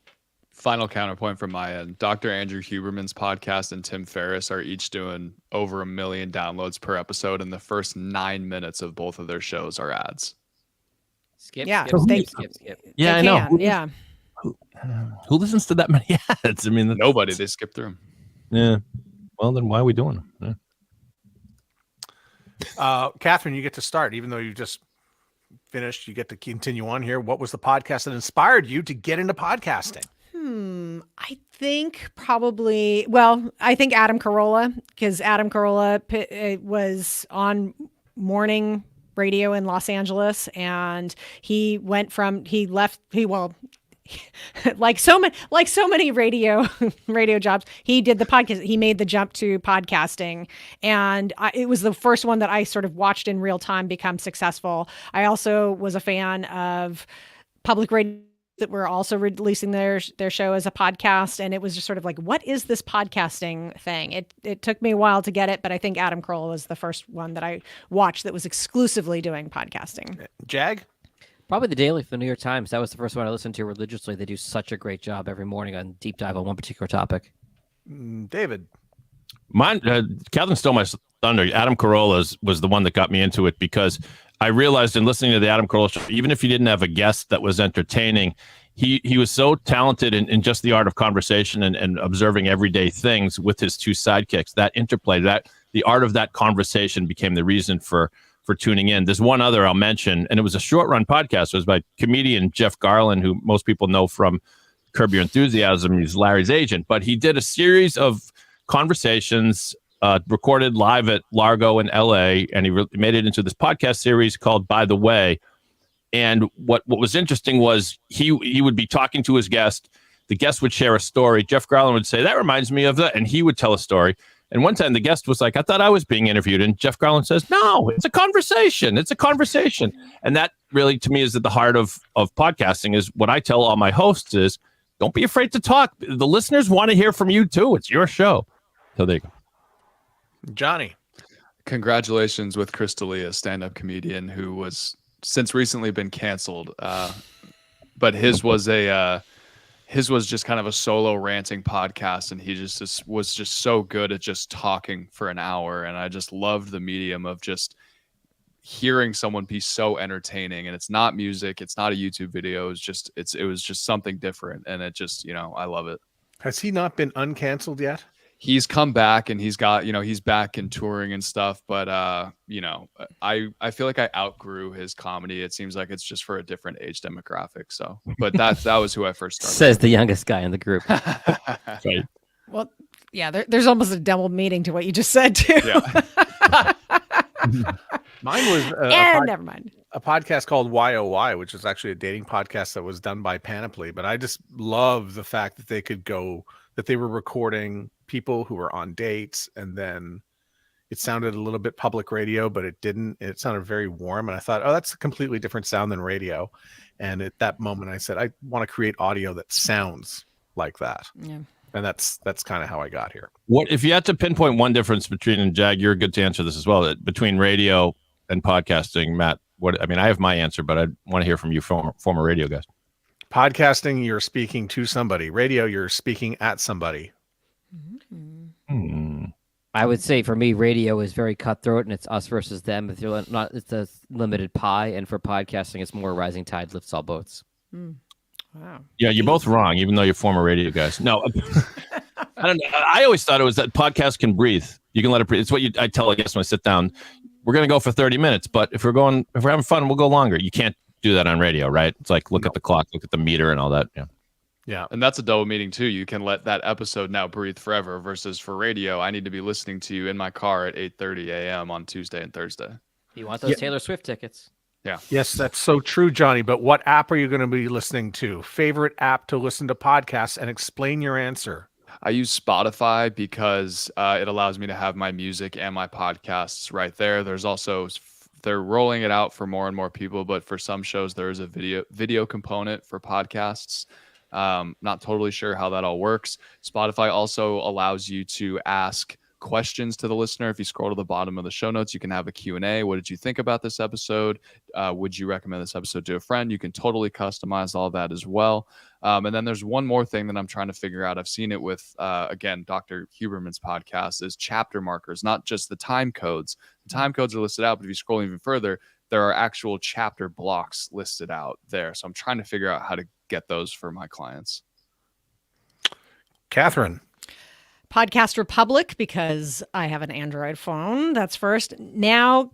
Final counterpoint from my end. Dr. Andrew Huberman's podcast and Tim Ferriss are each doing over 1 million downloads per episode, and the first 9 minutes of both of their shows are ads. Skip, Yeah, skip, they- skip, skip. yeah, They I know. can, yeah. Who listens to that many ads? I mean, Nobody. They skip through them. Yeah. Well, then why are we doing them? Yeah. Catherine, you get to start, even though you just finished. You get to continue on here. What was the podcast that inspired you to get into podcasting? I think probably, I think Adam Carolla, because Adam Carolla was on morning radio in Los Angeles, and like so many radio jobs, he did the podcast. He made the jump to podcasting, and it was the first one that I sort of watched in real time become successful. I also was a fan of public radio that were also releasing their show as a podcast, and it was just sort of like, what is this podcasting thing? It took me a while to get it, but I think Adam Carolla was the first one that I watched that was exclusively doing podcasting. Jag? Probably the Daily for the New York Times. That was the first one I listened to religiously. They do such a great job every morning on deep dive on one particular topic. David? Mine, Catherine stole my thunder. Adam Carolla was the one that got me into it, because I realized in listening to the Adam Carolla show, even if he didn't have a guest that was entertaining, he was so talented in just the art of conversation and observing everyday things with his two sidekicks. That interplay, that the art of that conversation became the reason for tuning in. There's one other I'll mention, and it was a short run podcast. It was by comedian Jeff Garland, who most people know from Curb Your Enthusiasm. He's Larry's agent, but he did a series of conversations recorded live at Largo in LA, and he made it into this podcast series called By the Way. And what was interesting was he would be talking to his guest. The guest would share a story. Jeff Garland would say, that reminds me of that. And he would tell a story. And one time the guest was like, I thought I was being interviewed. And Jeff Garland says, no, it's a conversation. It's a conversation. And that really, to me, is at the heart of podcasting. Is what I tell all my hosts is, don't be afraid to talk. The listeners want to hear from you too. It's your show. So there you go. Johnny. Congratulations with Chris D'Elia, a stand-up comedian who was since recently been canceled. But his was just kind of a solo ranting podcast, and he was just so good at just talking for an hour. And I just loved the medium of just hearing someone be so entertaining. And it's not music, it's not a YouTube video. It was just something different. And it just, I love it. Has he not been uncanceled yet? He's come back and he's got, he's back in touring and stuff. But, I feel like I outgrew his comedy. It seems like it's just for a different age demographic. So, but that was who I first started. Says the youngest guy in the group. Right. Well, yeah, there's almost a double meaning to what you just said too. Yeah. Mine was never mind. a podcast called YOY, which is actually a dating podcast that was done by Panoply. But I just love the fact that they were recording people who were on dates, and then it sounded a little bit public radio, but it didn't. It sounded very warm, and I thought, oh, that's a completely different sound than radio. And at that moment, I said, I want to create audio that sounds like that. Yeah. And that's kind of how I got here. What if you had to pinpoint one difference between, and Jag, you're good to answer this as well, between radio and podcasting, Matt? I have my answer, but I want to hear from you, former radio guys. Podcasting, you're speaking to somebody. Radio, you're speaking at somebody. I would say for me, radio is very cutthroat, and it's us versus them. If you're not, it's a limited pie, and for podcasting, it's more rising tide lifts all boats. Wow. Yeah, you're both wrong, even though you're former radio guys. No, I don't know. I always thought it was that podcasts can breathe. You can let it breathe. It's what I tell a guest when I sit down. We're going to go for 30 minutes, but if we're having fun, we'll go longer. You can't do that on radio, right? It's like look at the clock, look at the meter, and all that. Yeah. Yeah. And that's a double meaning too. You can let that episode now breathe forever versus for radio, I need to be listening to you in my car at 8:30 a.m. on Tuesday and Thursday. You want those Taylor Swift tickets? Yeah. Yes, that's so true, Johnny. But what app are you going to be listening to? Favorite app to listen to podcasts, and explain your answer. I use Spotify because it allows me to have my music and my podcasts right there. There's also, they're rolling it out for more and more people, but for some shows, there is a video component for podcasts. Not totally sure how that all works. Spotify also allows you to ask questions to the listener. If you scroll to the bottom of the show notes, you can have a Q&A. What did you think about this episode? Would you recommend this episode to a friend? You can totally customize all that as well. And then there's one more thing that I'm trying to figure out. I've seen it with, again, Dr. Huberman's podcast, is chapter markers, not just the time codes. The time codes are listed out, but if you scroll even further, there are actual chapter blocks listed out there. So I'm trying to figure out how to get those for my clients. Catherine. Podcast Republic, because I have an Android phone. That's first. Now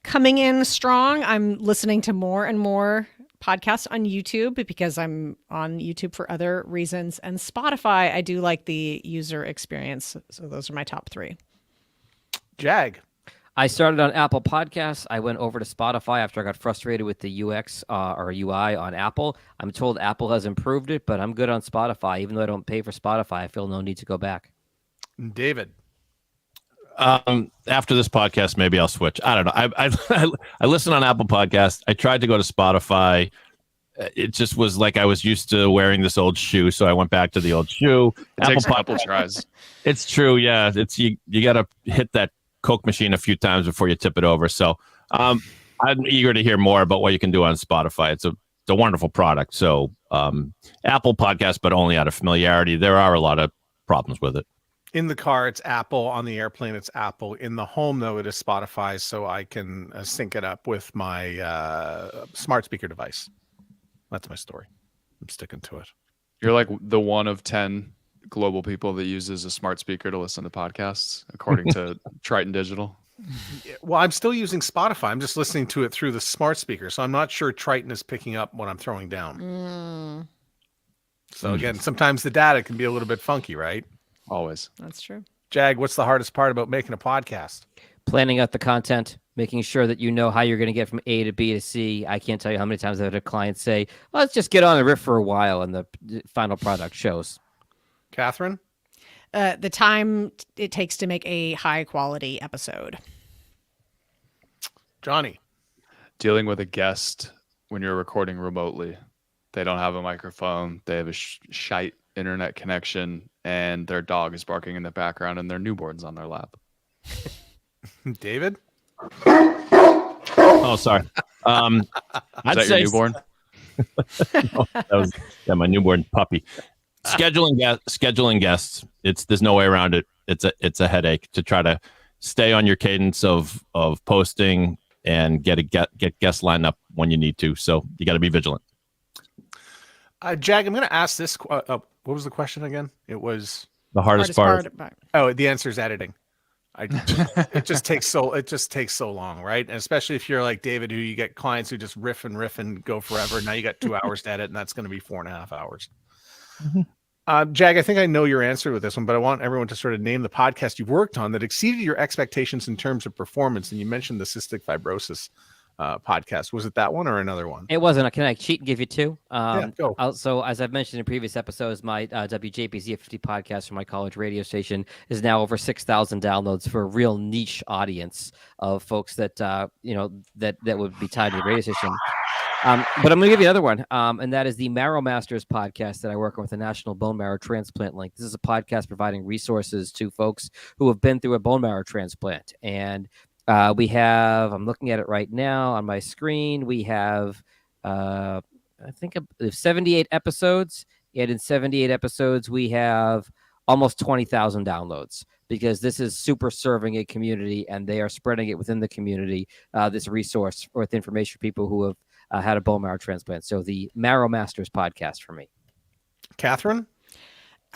coming in strong, I'm listening to more and more podcasts on YouTube because I'm on YouTube for other reasons. And Spotify, I do like the user experience. So those are my top three. Jag. I started on Apple Podcasts. I went over to Spotify after I got frustrated with the UX or UI on Apple. I'm told Apple has improved it, but I'm good on Spotify. Even though I don't pay for Spotify, I feel no need to go back. David. After this podcast, maybe I'll switch. I don't know. I listen on Apple Podcasts. I tried to go to Spotify. It just was like I was used to wearing this old shoe, so I went back to the old shoe. Apple tries. It's true, yeah. It's you got to hit that Coke machine a few times before you tip it over. So I'm eager to hear more about what you can do on Spotify. It's a wonderful product. So Apple Podcast, but only out of familiarity. There are a lot of problems with it. In the car, it's Apple. On the airplane, it's Apple. In the home, though, it is Spotify, so I can sync it up with my smart speaker device. That's my story. I'm sticking to it. You're like the one of 10 global people that uses a smart speaker to listen to podcasts, according to Triton Digital. Well, I'm still using Spotify. I'm just listening to it through the smart speaker, so I'm not sure Triton is picking up what I'm throwing down. So again, sometimes the data can be a little bit funky, right? Always. That's true. Jag, what's the hardest part about making a podcast? Planning out the content, making sure that you know how you're going to get from A to B to C. I can't tell you how many times I've had a client say, let's just get on a riff for a while, and the final product shows. Catherine? the time it takes to make a high quality episode. Johnny. Dealing with a guest when you're recording remotely. They don't have a microphone. They have a shite internet connection, and their dog is barking in the background, and their newborn's on their lap. David? Oh, sorry. Is that your newborn? No, that was my newborn puppy. Scheduling guests. There's no way around it. It's a headache to try to stay on your cadence of posting and get guests lined up when you need to. So you got to be vigilant. Jag, I'm going to ask this. What was the question again? It was the hardest part. Oh, the answer is editing. It just takes so long, right? And especially if you're like David, who you get clients who just riff and go forever. Now you got 2 hours to edit, and that's going to be 4.5 hours. Mm-hmm. Jag, I think I know your answer with this one, but I want everyone to sort of name the podcast you've worked on that exceeded your expectations in terms of performance. And you mentioned the cystic fibrosis podcast. Was it that one or another one? It wasn't. Can I cheat and give you two? Yeah, go. Also, as I've mentioned in previous episodes, my WJPZ 50 podcast from my college radio station is now over 6,000 downloads for a real niche audience of folks that that would be tied to the radio station. But I'm going to give you another one, and that is the Marrow Masters podcast that I work on with the National Bone Marrow Transplant Link. This is a podcast providing resources to folks who have been through a bone marrow transplant. And we have, I'm looking at it right now on my screen, we have, I think 78 episodes. And in 78 episodes, we have almost 20,000 downloads, because this is super serving a community, and they are spreading it within the community, this resource with information for people who have had a bone marrow transplant. So the Marrow Masters podcast for me. Catherine?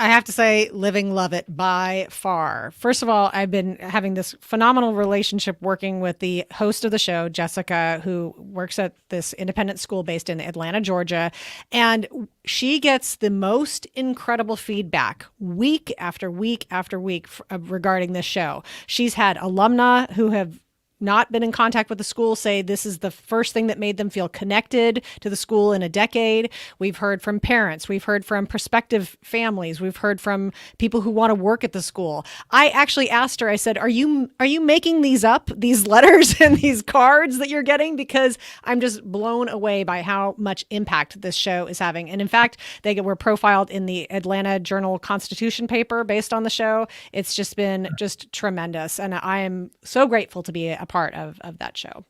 I have to say, living love it by far. First of all, I've been having this phenomenal relationship working with the host of the show, Jessica, who works at this independent school based in Atlanta, Georgia. And she gets the most incredible feedback week after week after week regarding this show. She's had alumni who have not been in contact with the school say this is the first thing that made them feel connected to the school in a decade. We've heard from parents. We've heard from prospective families. We've heard from people who want to work at the school. I actually asked her, I said, are you making these up, these letters and these cards that you're getting? Because I'm just blown away by how much impact this show is having. And in fact, they were profiled in the Atlanta Journal-Constitution paper based on the show. It's just been just tremendous. And I am so grateful to be a part of that show.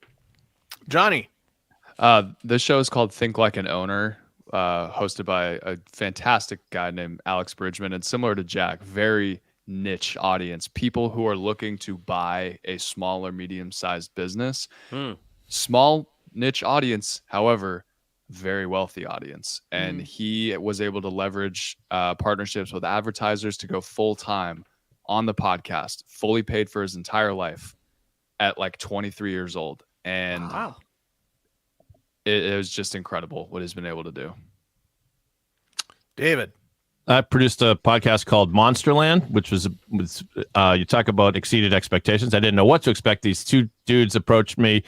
Johnny? This show is called Think Like an Owner, hosted by a fantastic guy named Alex Bridgman, and similar to Jack, very niche audience, people who are looking to buy a small or medium-sized business. Small niche audience, however, very wealthy audience. And he was able to leverage partnerships with advertisers to go full-time on the podcast, fully paid for his entire life at like 23 years old. And wow. It was just incredible what he's been able to do. David? I produced a podcast called Monsterland, which was you talk about exceeded expectations. I didn't know what to expect. These two dudes approached me.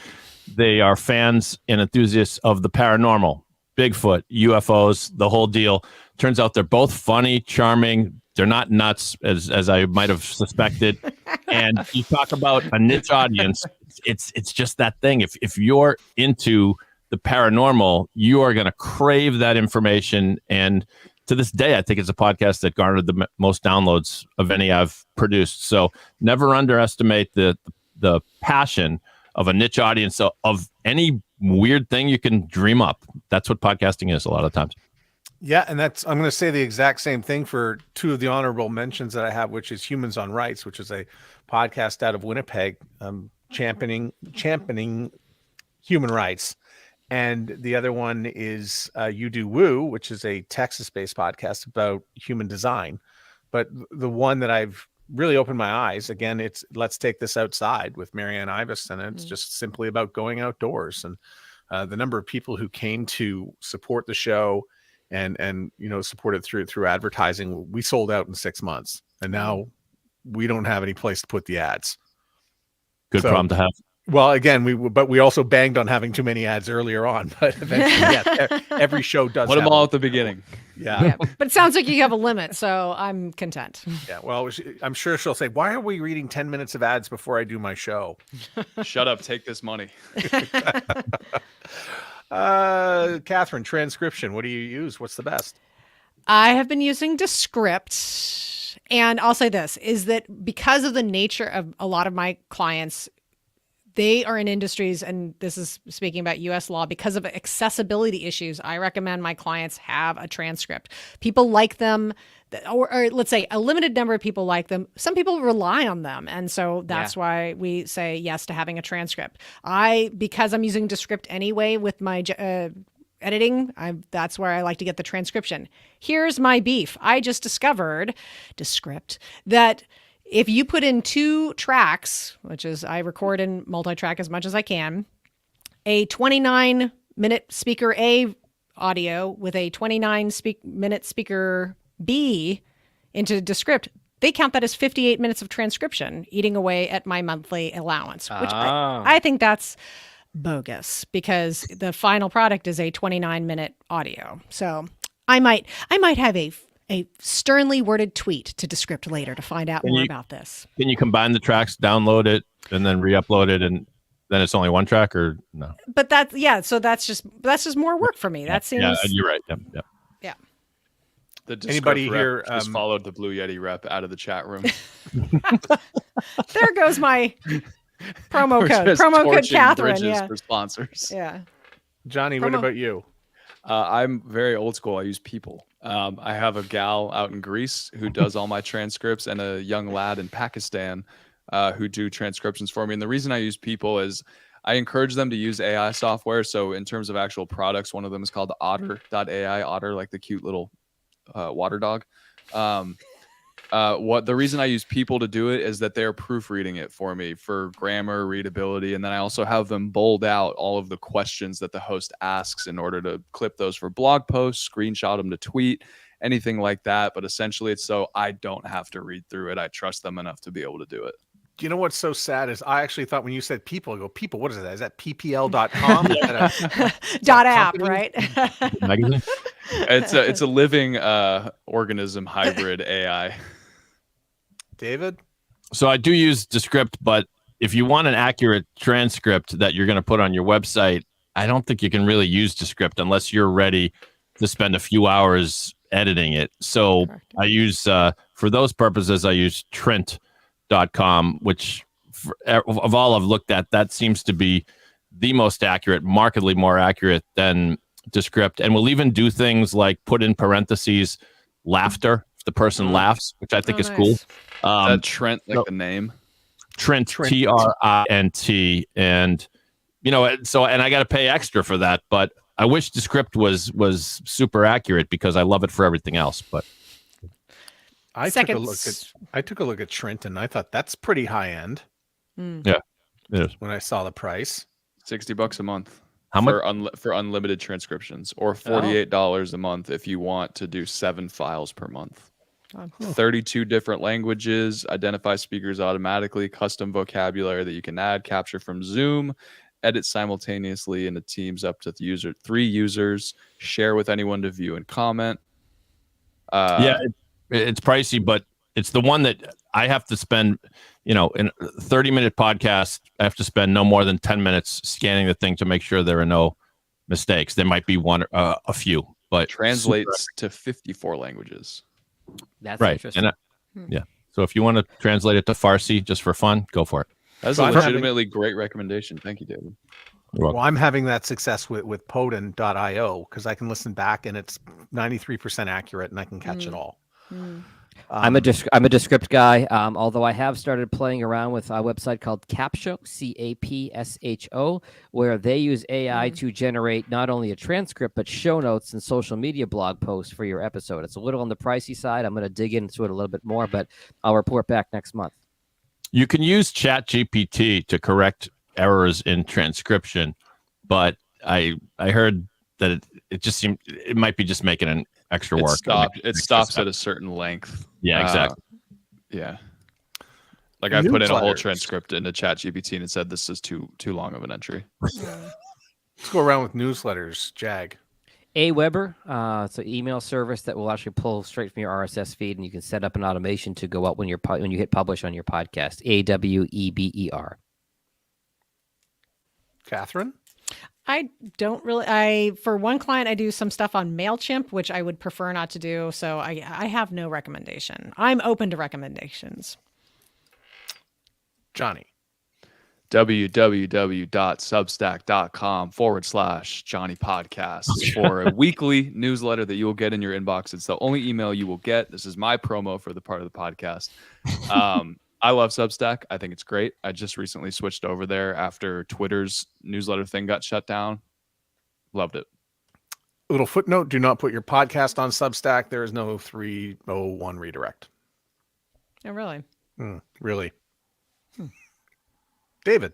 They are fans and enthusiasts of the paranormal, Bigfoot, UFOs, the whole deal. Turns out they're both funny, charming. They're not nuts, as I might have suspected. And you talk about a niche audience. It's just that thing. If you're into the paranormal, you are going to crave that information. And to this day, I think it's a podcast that garnered the most downloads of any I've produced. So never underestimate the passion of a niche audience of any weird thing you can dream up. That's what podcasting is a lot of times. Yeah, and I'm going to say the exact same thing for two of the honorable mentions that I have, which is Humans on Rights, which is a podcast out of Winnipeg, championing human rights. And the other one is You Do Woo, which is a Texas-based podcast about human design. But the one that I've really opened my eyes, again, it's Let's Take This Outside with Marianne Ivis, and it's just simply about going outdoors. And the number of people who came to support the show and support it through advertising, we sold out in 6 months, and now we don't have any place to put the ads. Good problem to have. Well, again, we also banged on having too many ads earlier on, but eventually, yeah, every show does. Put them have all a- at the beginning. Yeah. Yeah, but it sounds like you have a limit, so I'm content. Yeah. Well, I'm sure she'll say, "Why are we reading 10 minutes of ads before I do my show?" Shut up. Take this money. Catherine, transcription. What do you use? What's the best? I have been using Descript, and I'll say this is that because of the nature of a lot of my clients, they are in industries, and this is speaking about US law, because of accessibility issues, I recommend my clients have a transcript. People like them, or let's say a limited number of people like them. Some people rely on them. And so that's why we say yes to having a transcript. Because I'm using Descript anyway with my editing, that's where I like to get the transcription. Here's my beef. I just discovered, Descript, that if you put in 2 tracks, which is I record and multi-track as much as I can, a 29-minute speaker A audio with a 29-minute speaker B into Descript, they count that as 58 minutes of transcription, eating away at my monthly allowance, which I think that's bogus because the final product is a 29-minute audio. So I might have a sternly worded tweet to Descript later to find out more about this. Can you combine the tracks, download it, and then re-upload it, and then it's only one track, or no? But so that's just more work for me. That seems. Yeah, you're right. Yeah. The Descript Anybody rep here, just followed the Blue Yeti rep out of the chat room. There goes my promo We're code. just Promo code torching Catherine. bridges Yeah. for sponsors. Yeah. Johnny, what about you? I'm very old school. I use people. I have a gal out in Greece who does all my transcripts, and a young lad in Pakistan who do transcriptions for me. And the reason I use people is I encourage them to use AI software. So in terms of actual products, one of them is called Otter.ai. Otter, like the cute little water dog. The reason I use people to do it is that they're proofreading it for me for grammar, readability, and then I also have them bold out all of the questions that the host asks in order to clip those for blog posts, screenshot them to tweet, anything like that. But essentially, it's so I don't have to read through it. I trust them enough to be able to do it. Do you know what's so sad is I actually thought when you said people, I go, people, what is that? Is that ppl.com? .app, right? Magazine? It's a living organism hybrid AI. David? So I do use Descript, but if you want an accurate transcript that you're going to put on your website, I don't think you can really use Descript unless you're ready to spend a few hours editing it. So correct. I use, for those purposes, I use Trent.com, which of all I've looked at, that seems to be the most accurate, markedly more accurate than Descript. And we'll even do things like put in parentheses, laughter, if the person laughs, which I think is cool. Trent, like the name? Trent, Trint. And, and I got to pay extra for that, but I wish Descript was super accurate because I love it for everything else. But I took a look at Trent and I thought that's pretty high end. Yeah, it is. When I saw the price, $60 a month. How much for unlimited transcriptions, or $48 a month if you want to do 7 files per month. 32 different languages, identify speakers automatically, custom vocabulary that you can add, capture from Zoom, edit simultaneously into teams up to 3 users, share with anyone to view and comment. It's pricey, but it's the one that I have to spend, in a 30-minute podcast, I have to spend no more than 10 minutes scanning the thing to make sure there are no mistakes. There might be one, a few, but translates to 54 languages. That's right. interesting. And so if you want to translate it to Farsi just for fun, go for it. That's a legitimately great recommendation. Thank you, David. Well, I'm having that success with Podin.io because I can listen back and it's 93% accurate and I can catch it all. I'm a Descript guy, although I have started playing around with a website called Capsho, CAPSHO, where they use AI to generate not only a transcript, but show notes and social media blog posts for your episode. It's a little on the pricey side. I'm going to dig into it a little bit more, but I'll report back next month. You can use ChatGPT to correct errors in transcription, but I heard that it just seemed it might be just making an extra work. It stops at a certain length. Yeah, exactly. Yeah. Like I put in a whole Newsletters. transcript into ChatGPT and it said this is too long of an entry. Let's go around with newsletters. Jag. Aweber, it's an email service that will actually pull straight from your RSS feed, and you can set up an automation to go out when you hit publish on your podcast. AWEBER. Catherine. I don't really. For one client, I do some stuff on MailChimp, which I would prefer not to do. So I have no recommendation. I'm open to recommendations. Johnny. www.substack.com/Johnny Podcasts for a weekly newsletter that you will get in your inbox. It's the only email you will get. This is my promo for the part of the podcast. I love Substack. I think it's great. I just recently switched over there after Twitter's newsletter thing got shut down. Loved it. A little footnote: do not put your podcast on Substack. There is no 301 redirect. Oh, really? Really? David.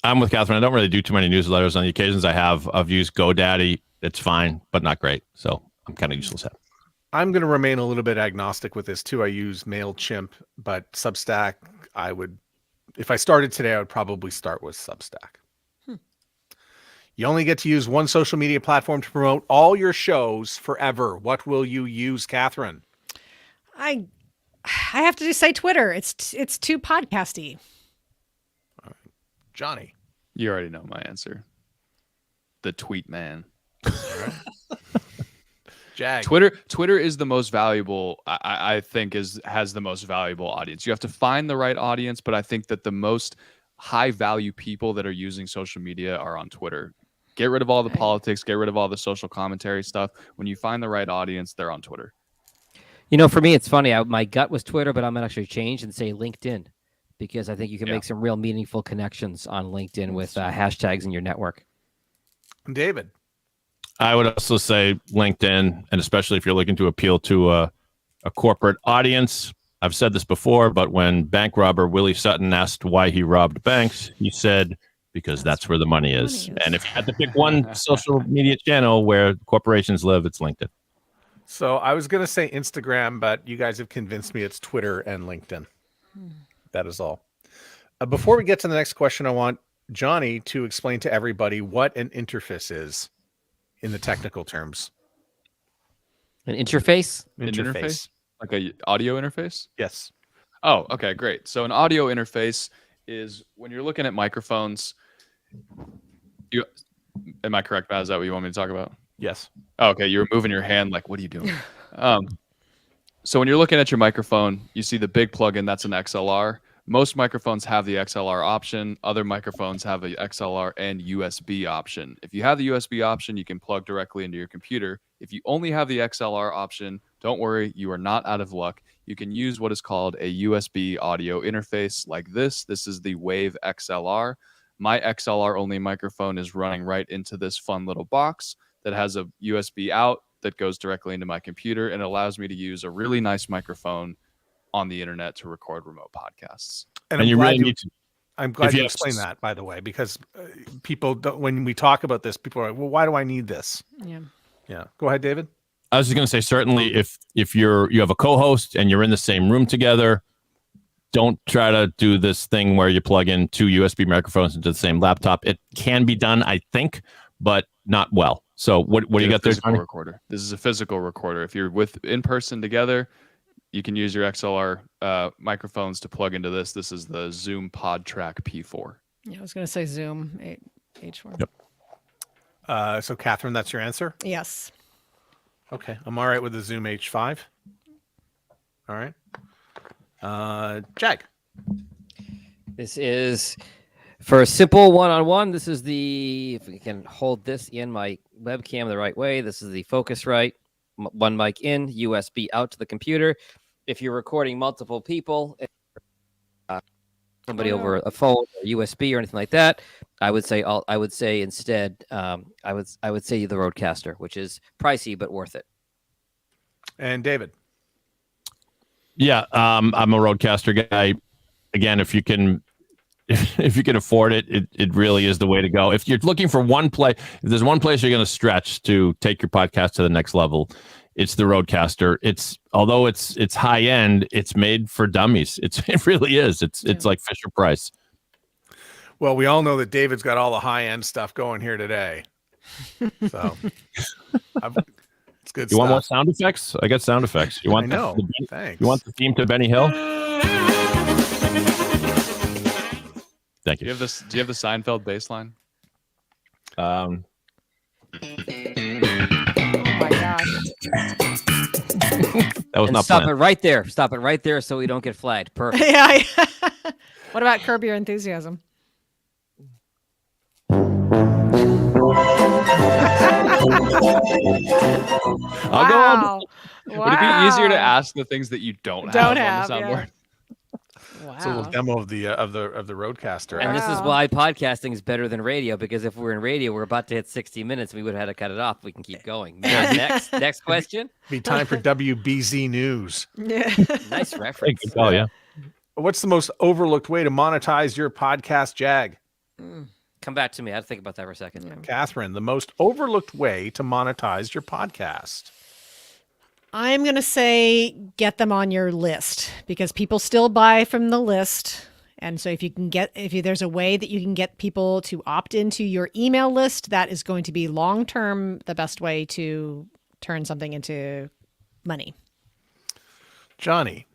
I'm with Catherine. I don't really do too many newsletters. On the occasions I have, I've used GoDaddy. It's fine, but not great. So I'm kind of useless at it. I'm going to remain a little bit agnostic with this too. I use MailChimp, but Substack, if I started today, I would probably start with Substack. You only get to use one social media platform to promote all your shows forever. What will you use, Catherine? I have to just say Twitter. It's too podcasty. Johnny. You already know my answer. The tweet man. Jag. Twitter is the most valuable. I think has the most valuable audience. You have to find the right audience, but I think that the most high value people that are using social media are on Twitter. Get rid of all the politics. Get rid of all the social commentary stuff. When you find the right audience, they're on Twitter. You know, for me, it's funny. My gut was Twitter, but I'm going to actually change and say LinkedIn, because I think you can make some real meaningful connections on LinkedIn with hashtags in your network. David. I would also say LinkedIn, and especially if you're looking to appeal to a corporate audience. I've said this before, but when bank robber Willie Sutton asked why he robbed banks, he said, because that's where the money is. And if you had to pick one social media channel where corporations live, it's LinkedIn. So I was going to say Instagram, but you guys have convinced me it's Twitter and LinkedIn. That is all. Before we get to the next question, I want Johnny to explain to everybody what an interface is in the technical terms. An interface? Interface? Like a audio interface? Yes. Oh, okay, great. So an audio interface is when you're looking at microphones. Am I correct, Matt? Is that what you want me to talk about? Yes. Oh, okay, you were moving your hand like, what are you doing? So when you're looking at your microphone, you see the big plug-in, that's an XLR. Most microphones have the XLR option. Other microphones have the XLR and USB option. If you have the USB option, you can plug directly into your computer. If you only have the XLR option, don't worry, you are not out of luck. You can use what is called a USB audio interface like this. This is the Wave XLR. My XLR only microphone is running right into this fun little box that has a USB out that goes directly into my computer and allows me to use a really nice microphone on the internet to record remote podcasts. And I'm glad you explained that, by the way, because people don't, when we talk about this, people are like, well, why do I need this? Yeah. Go ahead, David. I was just going to say, certainly if you have a co-host and you're in the same room together, don't try to do this thing where you plug in two USB microphones into the same laptop. It can be done, I think, but not well. So what do you got there, Johnny? Recorder. This is a physical recorder. If you're in person together, you can use your XLR microphones to plug into this. This is the Zoom PodTrack P4. Yeah, I was going to say Zoom H4. Yep. So Catherine, that's your answer? Yes. Okay. I'm all right with the Zoom H5. All right. Jag. This is for a simple one-on-one. This is if we can hold this in my webcam the right way. This is the Focusrite. One mic in, USB out to the computer. If you're recording multiple people, somebody over a phone, or USB, or anything like that, I would say instead, I would say the Rodecaster, which is pricey but worth it. And David. Yeah, I'm a Rodecaster guy. Again, if you can afford it, it really is the way to go. If you're looking for if there's one place you're going to stretch to take your podcast to the next level, it's the Rodecaster. Although it's high end, it's made for dummies. It really is. It's like Fisher Price. Well, we all know that David's got all the high end stuff going here today. So it's good You stuff. want more sound effects? I got sound effects. You want Thanks. You want the theme to Benny Hill? Thank Do you. you have the Seinfeld bass line? Oh my gosh. That was And not stop planned. it right there. Stop it right there so we don't get flagged. Perfect. Yeah. What about Curb Your Enthusiasm? I'll go on. Would it be easier to ask the things that you don't have on the soundboard? Wow. It's a little demo of the Rodecaster. And this is Wow. why podcasting is better than radio, because if we're in radio, we're about to hit 60 minutes. We would have had to cut it off. We can keep going. Next question. Be time for WBZ News. Yeah. Nice Hey, reference. good call, yeah. What's the most overlooked way to monetize your podcast, Jag? Come back to me. I had to think about that for a second. Catherine, the most overlooked way to monetize your podcast. I'm going to say get them on your list because people still buy from the list. And so if there's a way that you can get people to opt into your email list, that is going to be long-term the best way to turn something into money. Johnny,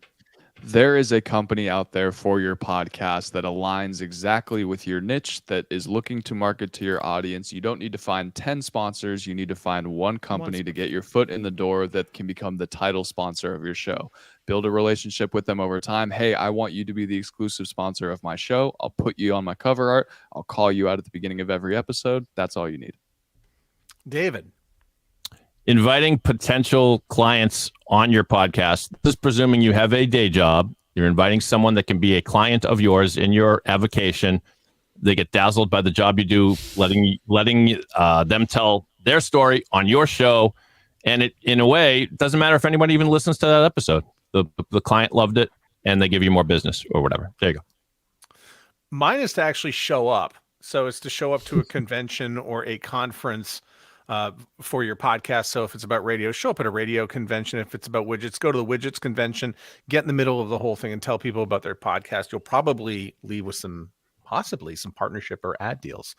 There is a company out there for your podcast that aligns exactly with your niche, that is looking to market to your audience. You don't need to find 10 sponsors. You need to find one company to get your foot in the door that can become the title sponsor of your show. Build a relationship with them over time. Hey, I want you to be the exclusive sponsor of my show. I'll put you on my cover art. I'll call you out at the beginning of every episode. That's all you need. David, Inviting potential clients on your podcast. This is presuming you have a day job. You're inviting someone that can be a client of yours in your avocation. They get dazzled by the job you do, letting them tell their story on your show. And it, in a way, it doesn't matter if anybody even listens to that episode. The client loved it, and they give you more business or whatever. There you go. mine is to actually show up. So it's to show up to a convention or a conference for your podcast. So if it's about radio, show up at a radio convention. If it's about widgets, go to the widgets convention, get in the middle of the whole thing and tell people about their podcast. You'll probably leave with possibly some partnership or ad deals.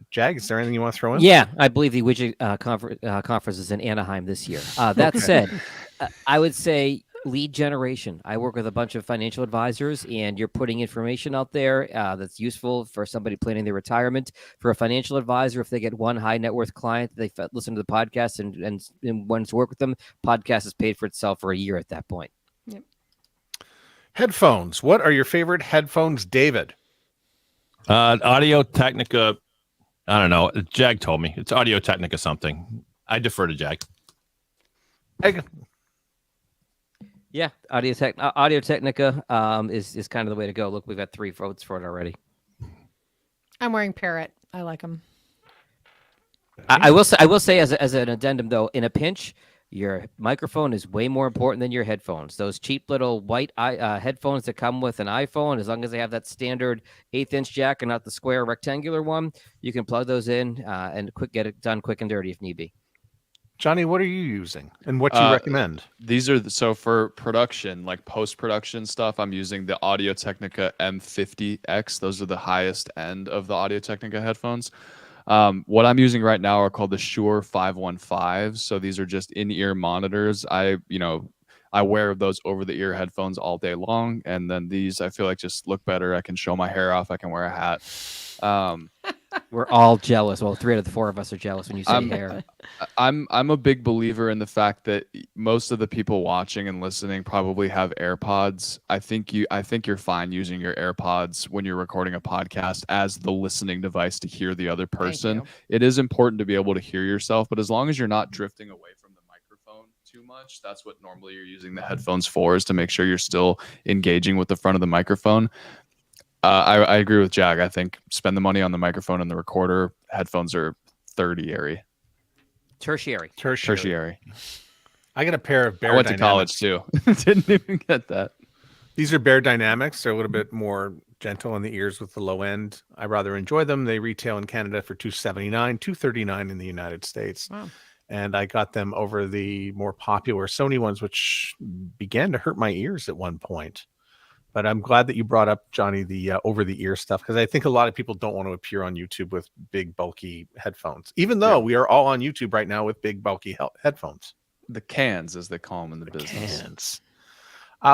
Jag, is there anything you want to throw in? Yeah, I believe the widget conference is in Anaheim this year. That said, I would say lead generation. I work with a bunch of financial advisors, and you're putting information out there that's useful for somebody planning their retirement. For a financial advisor, if they get one high net worth client, they listen to the podcast and want to work with them, podcast is paid for itself for a year at that point. Yep. Headphones. What are your favorite headphones, David? Audio Technica. I don't know. Jag told me it's Audio Technica something. I defer to Jag. Jag? Yeah, Audio Technica is kind of the way to go. Look, we've got 3 votes for it already. I'm wearing Parrot. I like them. I will say as an addendum though, in a pinch, your microphone is way more important than your headphones. Those cheap little white headphones that come with an iPhone, as long as they have that standard 1/8-inch jack and not the square rectangular one, you can plug those in and get it done quick and dirty if need be. Johnny, what are you using and what do you recommend? These are so for production, like post-production stuff, I'm using the Audio Technica M50X. Those are the highest end of the Audio Technica headphones. What I'm using right now are called the Shure 515. So these are just in-ear monitors. I wear those over-the-ear headphones all day long, and then these I feel like just look better. I can show my hair off. I can wear a hat. We're all jealous. Well, 3 out of the 4 of us are jealous when you say hair. I'm a big believer in the fact that most of the people watching and listening probably have AirPods. I think you're fine using your AirPods when you're recording a podcast as the listening device to hear the other person. you. It is important to be able to hear yourself, but as long as you're not drifting away from the microphone too much, that's what normally you're using the headphones for, is to make sure you're still engaging with the front of the microphone. I agree with Jag. I think spend the money on the microphone and the recorder. Headphones are tertiary. Tertiary. I got a pair of Bear I went to Dynamics. college too. Didn't even get that. These are Bear Dynamics. They're a little bit more gentle on the ears with the low end. I rather enjoy them. They retail in Canada for $279, $239 in the United States. Wow. and I got them over the more popular Sony ones, which began to hurt my ears at one point. But I'm glad that you brought up, Johnny, the over-the-ear stuff, because I think a lot of people don't want to appear on YouTube with big, bulky headphones, even though we are all on YouTube right now with big, bulky headphones. The cans, as they call them in the business. Cans.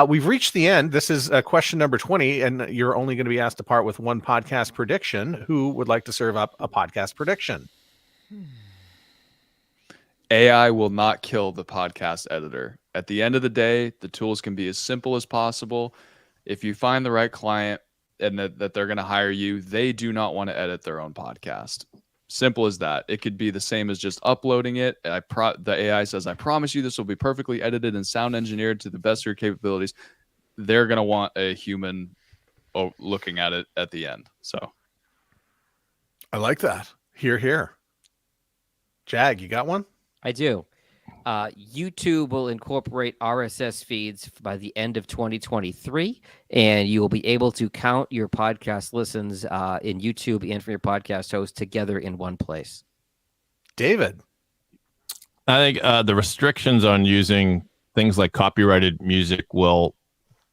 We've reached the end. This is question number 20, and you're only going to be asked to part with one podcast prediction. Who would like to serve up a podcast prediction? AI will not kill the podcast editor. At the end of the day, the tools can be as simple as possible. If you find the right client and that they're going to hire you, they do not want to edit their own podcast. Simple as that. It could be the same as just uploading it. The AI says, I promise you this will be perfectly edited and sound engineered to the best of your capabilities. They're going to want a human looking at it at the end. So I like that. Hear, hear. Jag, you got one? I do. YouTube will incorporate RSS feeds by the end of 2023, and you will be able to count your podcast listens in YouTube and for your podcast host together in one place. David? I think the restrictions on using things like copyrighted music will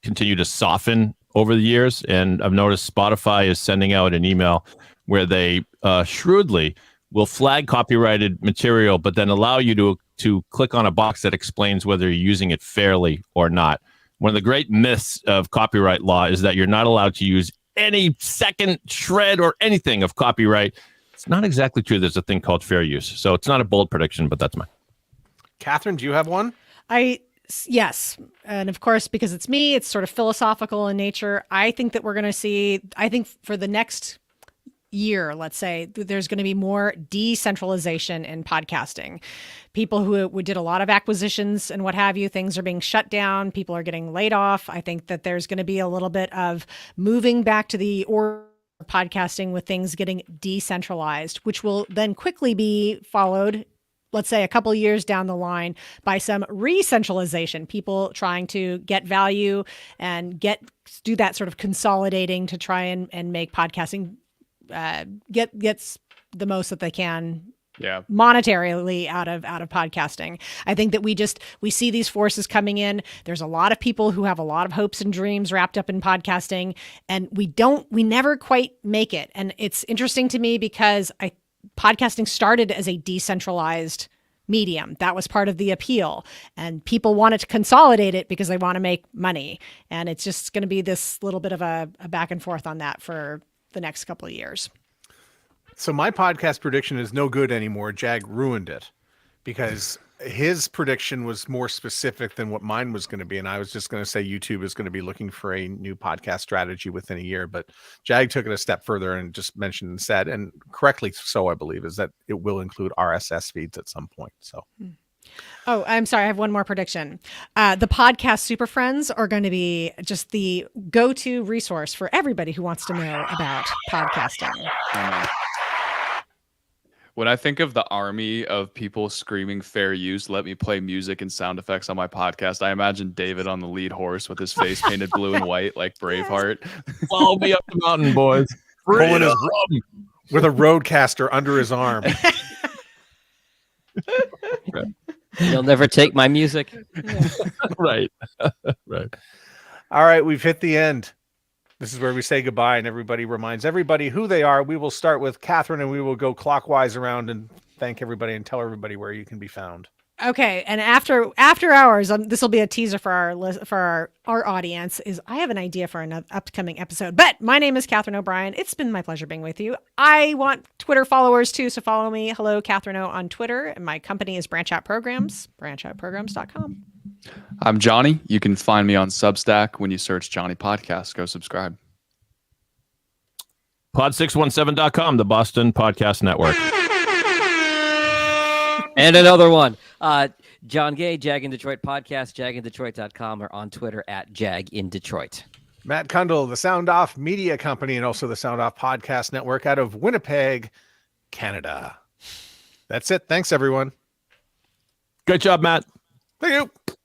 continue to soften over the years, and I've noticed Spotify is sending out an email where they shrewdly will flag copyrighted material, but then allow you to click on a box that explains whether you're using it fairly or not. One of the great myths of copyright law is that you're not allowed to use any second shred or anything of copyright. It's not exactly true. There's a thing called fair use. So it's not a bold prediction, but that's mine. Catherine, do you have one? Yes. And of course, because it's me, it's sort of philosophical in nature. I think that we're going to see, for the next year, let's say, there's going to be more decentralization in podcasting. People who did a lot of acquisitions and what have you, things are being shut down. People are getting laid off. I think that there's going to be a little bit of moving back to the order of podcasting with things getting decentralized, which will then quickly be followed, let's say a couple of years down the line, by some re-centralization, people trying to get value and do that sort of consolidating to try and make podcasting gets the most that they can monetarily out of podcasting. I think that we see these forces coming in. There's a lot of people who have a lot of hopes and dreams wrapped up in podcasting, and we never quite make it. And it's interesting to me because podcasting started as a decentralized medium. That was part of the appeal, and people wanted to consolidate it because they want to make money. And it's just going to be this little bit of a back and forth on that for the next couple of years. So my podcast prediction is no good anymore. Jag ruined it because his prediction was more specific than what mine was going to be. And I was just going to say YouTube is going to be looking for a new podcast strategy within a year. But Jag took it a step further and just mentioned and said, and correctly so, I believe, is that it will include RSS feeds at some point. So. Oh, I'm sorry. I have one more prediction. The Podcast Superfriends are going to be just the go-to resource for everybody who wants to know about podcasting. When I think of the army of people screaming fair use, let me play music and sound effects on my podcast, I imagine David on the lead horse with his face painted blue and white like Braveheart. Follow me up the mountain, boys. Pulling his with a roadcaster under his arm. You'll never take my music. Right. Right. All right, we've hit the end. This is where we say goodbye and everybody reminds everybody who they are. We will start with Catherine and we will go clockwise around and thank everybody and tell everybody where you can be found. Okay, and after hours, this will be a teaser for our audience. I have an idea for an upcoming episode. But my name is Catherine O'Brien. It's been my pleasure being with you. I want Twitter followers too, so follow me. Hello, Catherine O on Twitter, and my company is Branch Out Programs. branchoutprograms.com. I'm Johnny. You can find me on Substack when you search Johnny Podcast. Go subscribe. Pod617.com, the Boston Podcast Network. And another one. John Gay, Jag in Detroit Podcast, jagindetroit.com, or on Twitter at Jag in Detroit. Matt Kundle, the Sound Off Media Company, and also the Sound Off Podcast Network out of Winnipeg, Canada. That's it. Thanks, everyone. Great job, Matt. Thank you.